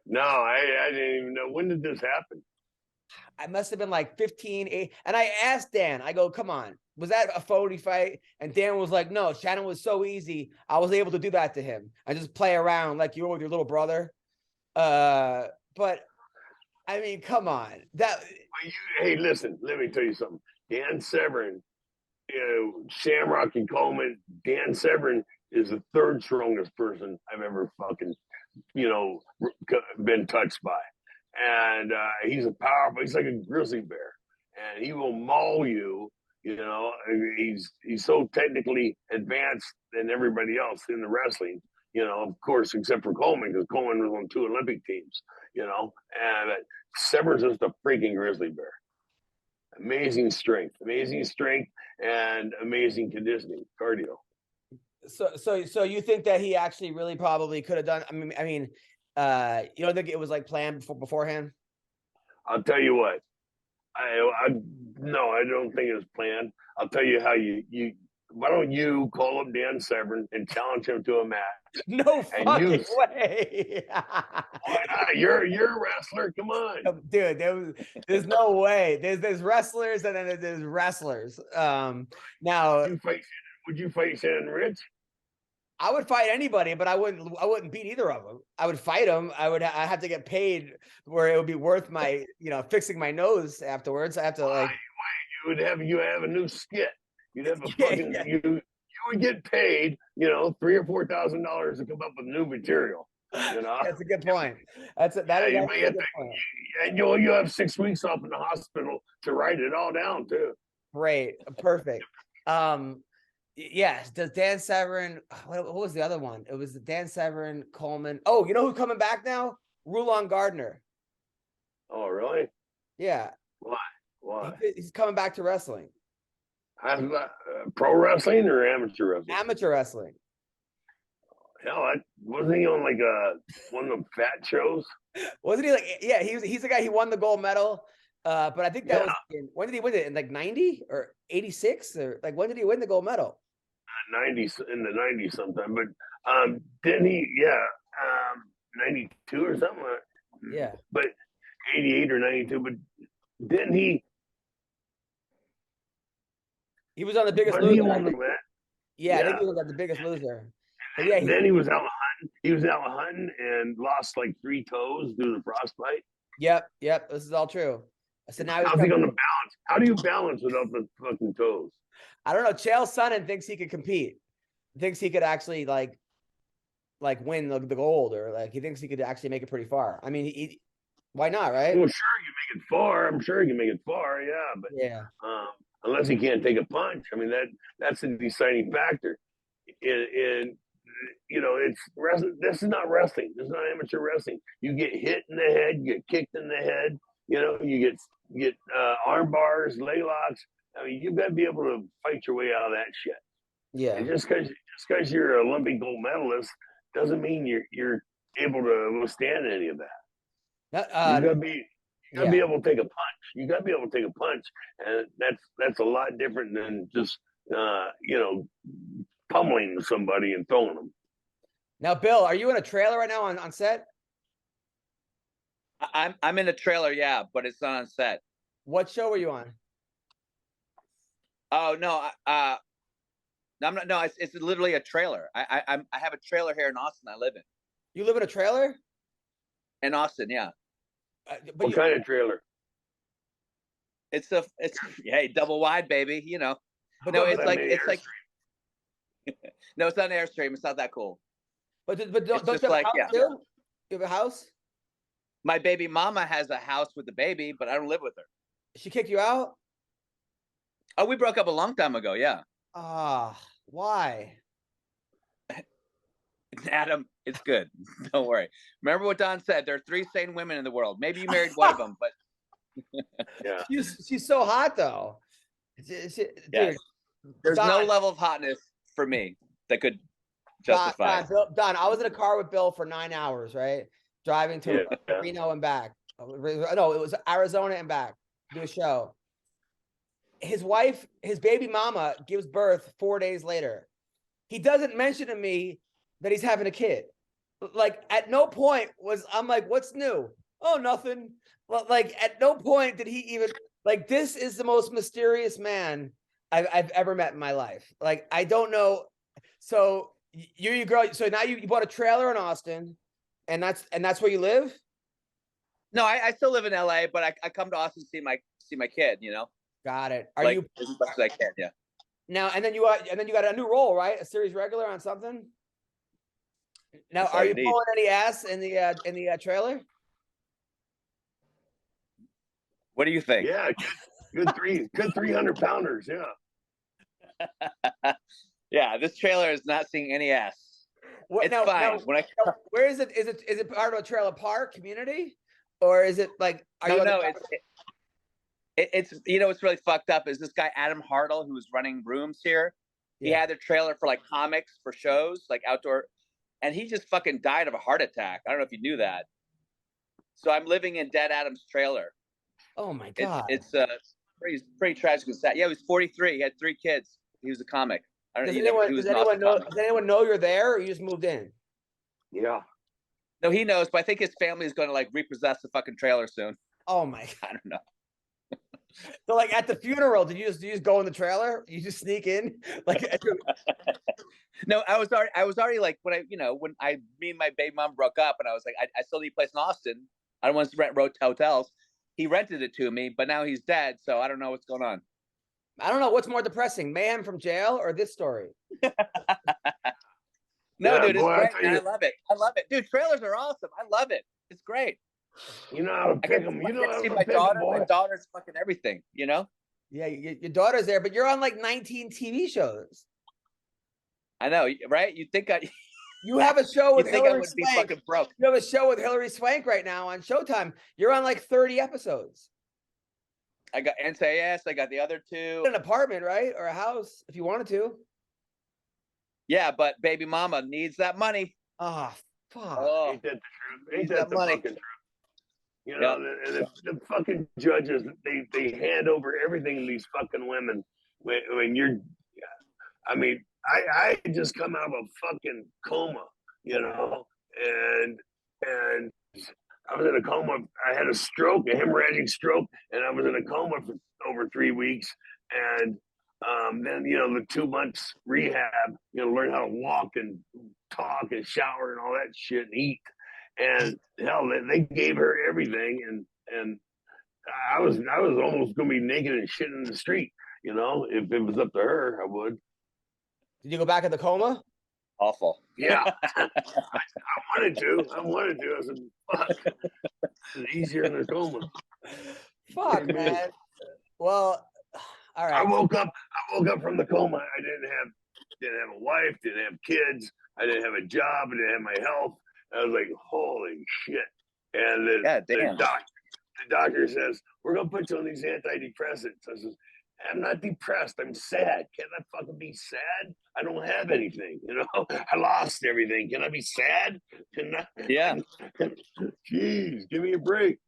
No, I didn't even know. When did this happen? I must have been like 15. And I asked Dan, I go, come on, was that a phony fight? And Dan was like, no, Shannon was so easy. I was able to do that to him. I just play around like you were with your little brother. But I mean, come on. Hey, listen, let me tell you something. Dan Severn, Shamrock and Coleman, Dan Severn is the 3rd strongest person I've ever fucking, been touched by. And he's he's like a grizzly bear, and he will maul you. He's so technically advanced than everybody else in the wrestling, of course, except for Coleman, because Coleman was on 2 Olympic teams, and Severn's just a freaking grizzly bear. Amazing strength, and amazing conditioning, cardio. So you think that he actually really probably could have done? I mean, you don't think it was like planned beforehand? I'll tell you what. No, I don't think it was planned. I'll tell you how you. Why don't you call up Dan Severn and challenge him to a match? No fucking way. Why not? You're a wrestler. Come on, dude. There's no way. There's wrestlers and then there's wrestlers. Now, would you fight Shannon Rich? I would fight anybody, but I wouldn't beat either of them. I would fight them. I have to get paid where it would be worth my, fixing my nose afterwards. I have to why you have a new skit. You'd have a fucking you would get paid, $3,000 or $4,000 to come up with new material. That's a good point. That's a good point. And you'll have 6 weeks off in the hospital to write it all down too. Great, perfect. Yes. Does Dan Severn? What was the other one? It was Dan Severn, Coleman. Oh, you know who's coming back now? Rulon Gardner. Oh, really? Yeah. Why? He's coming back to wrestling. Pro wrestling or amateur wrestling? Amateur wrestling. Hell, wasn't he on like one of them fat shows? Wasn't he like? Yeah, he's the guy. He won the gold medal. But I think that was when did he win it? In like 90 or 86 or like when did he win the gold medal? 90s, in the 90s sometime. But didn't he? Yeah, 92 or something. Yeah. But 88 or 92. But didn't he? He was on The Biggest Loser. I think he was on The Biggest Loser. But yeah, then he was out hunting. He was out hunting and lost like 3 toes due to frostbite. Yep. This is all true. So now how's he going to How do you balance without the fucking toes? I don't know. Chael Sonnen thinks he could compete. Thinks he could actually like win the gold, or like he thinks he could actually make it pretty far. I mean, why not, right? Well, sure, you make it far. I'm sure he can make it far, yeah. But unless he can't take a punch, I mean that's a deciding factor. In it's wrestling. This is not wrestling. This is not amateur wrestling. You get hit in the head, you get kicked in the head. You get arm bars, leg locks. I mean, you've got to be able to fight your way out of that shit. Yeah. And just because you're an Olympic gold medalist doesn't mean you're able to withstand any of that. You got to be able to take a punch. You got to be able to take a punch, and that's a lot different than just pummeling somebody and throwing them. Now, Bill, are you in a trailer right now on set? I'm in a trailer, yeah, but it's not on set. What show were you on? Oh no, I'm not. No, it's literally a trailer. I have a trailer here in Austin. I live in. You live in a trailer? In Austin, yeah. What kind of trailer? It's hey, double wide, baby. But no, it's like no, it's not an Airstream. It's not that cool. But don't you have a house too? You have a house? My baby mama has a house with the baby, but I don't live with her. She kicked you out? Oh, we broke up a long time ago. Yeah. Why? Adam, it's good. Don't worry. Remember what Don said. There are 3 sane women in the world. Maybe you married one of them, but yeah. She's so hot though. Dude, there's no level of hotness for me that could justify. Don, I was in a car with Bill for 9 hours, right? Driving to Reno and back. No, it was Arizona and back. Do a show. His wife, his baby mama, gives birth 4 days later. He doesn't mention to me that he's having a kid. Like at no point I'm like, what's new? Oh, nothing. Like at no point did he even like. This is the most mysterious man I've ever met in my life. Like I don't know. So you girl. So now you bought a trailer in Austin, and that's where you live. No, I still live in LA, but I come to Austin to see my kid. Got it. Are you as much as I can? Yeah. Now and then you got a new role, right? A series regular on something. Now, are you pulling any ass in the trailer? What do you think? Yeah, good 300 pounders. Yeah. Yeah, this trailer is not seeing any ass. It's fine. Where is it? Is it part of a trailer park community, or is it like? It's what's really fucked up is this guy Adam Hartle, who was running rooms here. He had a trailer for like comics for shows, like outdoor, and he just fucking died of a heart attack. I don't know if you knew that. So I'm living in Dead Adam's trailer. Oh my god! It's pretty tragic and sad. Yeah, he was 43. He had 3 kids. He was a comic. Does anyone know you're there, or you just moved in? Yeah. No, he knows, but I think his family is going to like repossess the fucking trailer soon. Oh my! I don't know. So like at the funeral, did you just go in the trailer? You just sneak in? Like no, I was already like when me and my baby mom broke up, and I was like, I still need a place in Austin. I don't want to rent hotels. He rented it to me, but now he's dead, so I don't know what's going on. I don't know what's more depressing, Mayhem from jail or this story. No, dude, it's great. I love it. Dude, trailers are awesome. I love it. It's great. You know how to pick them. You know how to see my daughter. My daughter's fucking everything. Yeah, your daughter's there, but you're on like 19 TV shows. I know, right? You think you have a show with Hillary Swank. Be fucking broke. You have a show with Hillary Swank right now on Showtime. You're on like 30 episodes. I got NCIS. I got the other 2. An apartment, right, or a house if you wanted to. Yeah, but baby mama needs that money. Oh, fuck! Ain't that the truth? Ain't that the fucking truth? The fucking judges, they hand over everything to these fucking women. When you're, I mean, I just come out of a fucking coma, and I was in a coma. I had a stroke, a hemorrhagic stroke, and I was in a coma for over 3 weeks. And then, the 2 months rehab, learn how to walk and talk and shower and all that shit and eat. And hell, they gave her everything. And I was almost gonna be naked and shitting in the street. You know, if it was up to her, I would. Did you go back in the coma? Awful. Yeah, I wanted to. I said, fuck, it's easier in the coma. Fuck, man. Well, all right. I woke up from the coma. I didn't have a wife, didn't have kids, I didn't have a job, I didn't have my health. I was like, holy shit. And the doctor says, we're gonna put you on these antidepressants. I says, I'm not depressed, I'm sad. Can't I fucking be sad? I don't have anything, you know. I lost everything. Can I be sad? Yeah. Jeez, give me a break.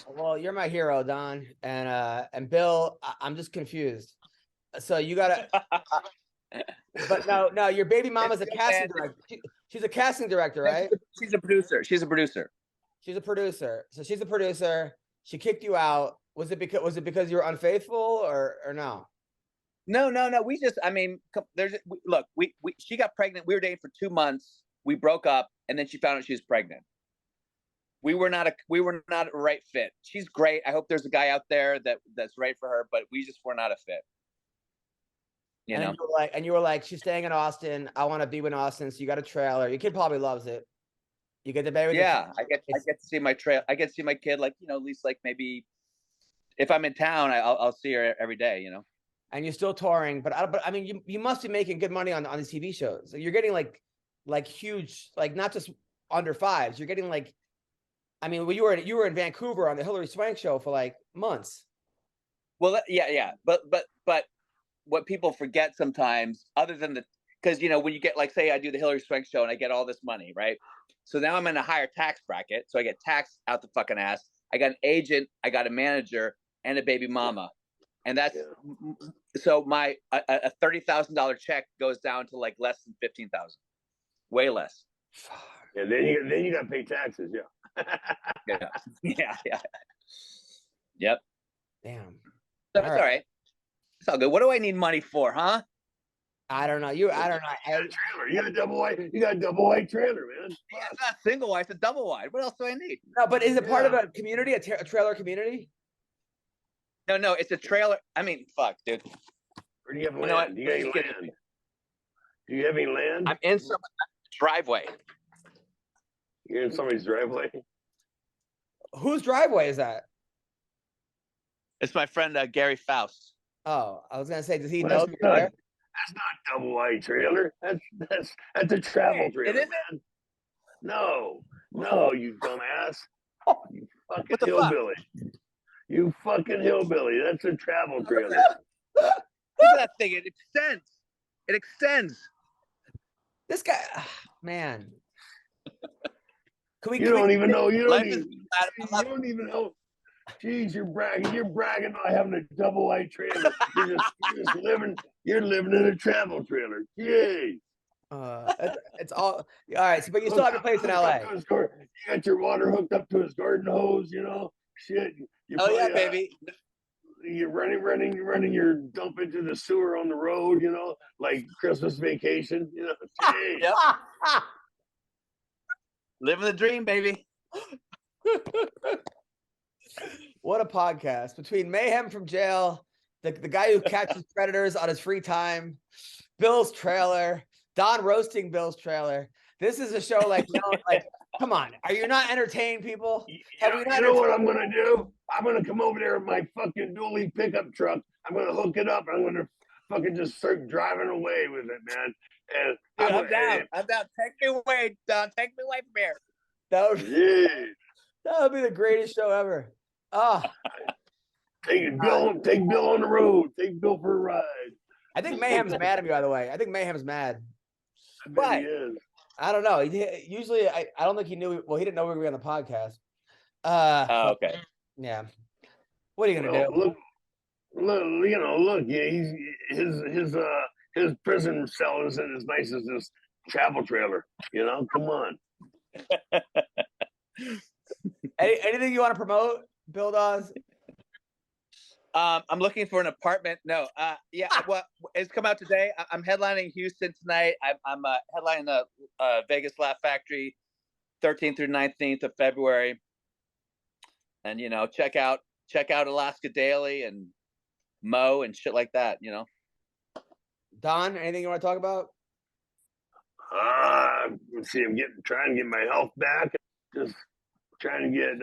Well, you're my hero, Don, and Bill. I'm just confused. So you gotta, but no, your baby mama's a casting director. She's a casting director, right? She's a producer. She's a producer. So she's a producer. She kicked you out. Was it because you were unfaithful or no? No. We just, I mean, look, she got pregnant. We were dating for 2 months. We broke up, and then she found out she was pregnant. We were not a right fit. She's great. I hope there's a guy out there that's right for her, but we just were not a fit. You know? You were like, she's staying in Austin. I want to be in Austin. So you got a trailer. Your kid probably loves it. You get the baby. Yeah, I get to see my I get to see my kid, like, you know, at least like maybe if I'm in town, I'll see her every day, you know. And you're still touring, but I mean, you must be making good money on these TV shows. You're getting like huge, like not just under fives. You're getting like, I mean, well, you were in Vancouver on the Hillary Swank show for like months. Well, yeah, but what people forget sometimes, other than because you know when you get, like, say I do the Hillary Swank show and I get all this money, right? So now I'm in a higher tax bracket, so I get taxed out the fucking ass. I got an agent, I got a manager, and a baby mama, and that's so my a $30,000 check goes down to like less than $15,000, way less. Yeah, then you got to pay taxes, yeah. yeah. Yep. Damn. That's all right. It's all good. What do I need money for, huh? I don't know. You got a trailer. You got a double wide trailer, man. Yeah, it's not single wide, it's a double wide. What else do I need? No, but is it part of a community, a trailer community? No, it's a trailer. I mean, fuck, dude. Where do you have land? Do you have any land? Do you have any land? I'm in someone's driveway. You're in somebody's driveway? Whose driveway is that? It's my friend Gary Faust. Oh, I was gonna say, does he know you're there? That's not double wide trailer. That's a travel trailer. It isn't? Man. No, you dumbass. You fucking hillbilly. You fucking hillbilly. That's a travel trailer. Look at that thing. It extends. This guy, man. You don't even know. You don't even know. Jeez, you're bragging about having a double wide trailer. You're living in a travel trailer. Jeez. It's all right. So, but you still have a place in LA. You got your water hooked up to his garden hose, you know? Shit. Baby. You're running your dump into the sewer on the road, you know, like Christmas Vacation, you know? Jeez. Yep. Living the dream, baby. What a podcast between Mayhem from jail, the guy who catches predators on his free time, Bill's trailer, Don roasting Bill's trailer. This is a show like come on, are you not entertained, people? You know what I'm gonna do? I'm gonna come over there with my fucking dually pickup truck. I'm gonna hook it up. I'm gonna fucking just start driving away with it, man. And dude, I'm down. Take me away, Don. Take me away from here. That would be the greatest show ever. Take Bill on the road. Take Bill for a ride. I think Mayhem's mad at me, by the way. I think Mayhem's mad. But he is. I don't know. Usually, I don't think he knew. Well, he didn't know we were on the podcast. Okay. Yeah. What are you gonna do? Look. Yeah, his prison cell isn't as nice as this travel trailer. You know, come on. Anything you want to promote, Bill Dawes? I'm looking for an apartment. No, well, it's come out today. I'm headlining Houston tonight. I'm headlining the Vegas Laugh Factory, 13th through 19th of February. and check out Alaska Daily and Mo and shit like that. Don, anything you want to talk about? Let's see. I'm trying to get my health back. Just trying to get.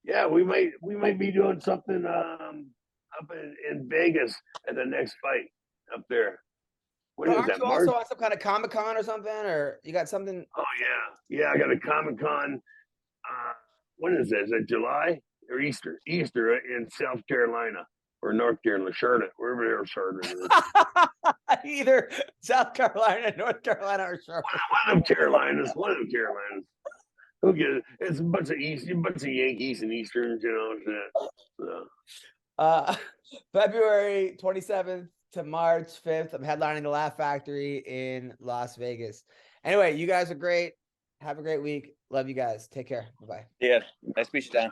Yeah, we might be doing something up in Vegas at the next fight up there. What is Aren't that? you March? also on some kind of Comic-Con or something, or you got something? Oh yeah, I got a Comic-Con. When is that? Is that July or Easter? Easter in South Carolina or North Carolina, Charlotte, wherever their Charlotte is. Either South Carolina, North Carolina, or Charlotte. One of them Carolinas. Who gets it? It's a bunch of Yankees and Easterns, So. February 27th to March 5th, I'm headlining the Laugh Factory in Las Vegas. Anyway, you guys are great. Have a great week. Love you guys. Take care. Bye-bye. Yeah. Nice to meet you, Don.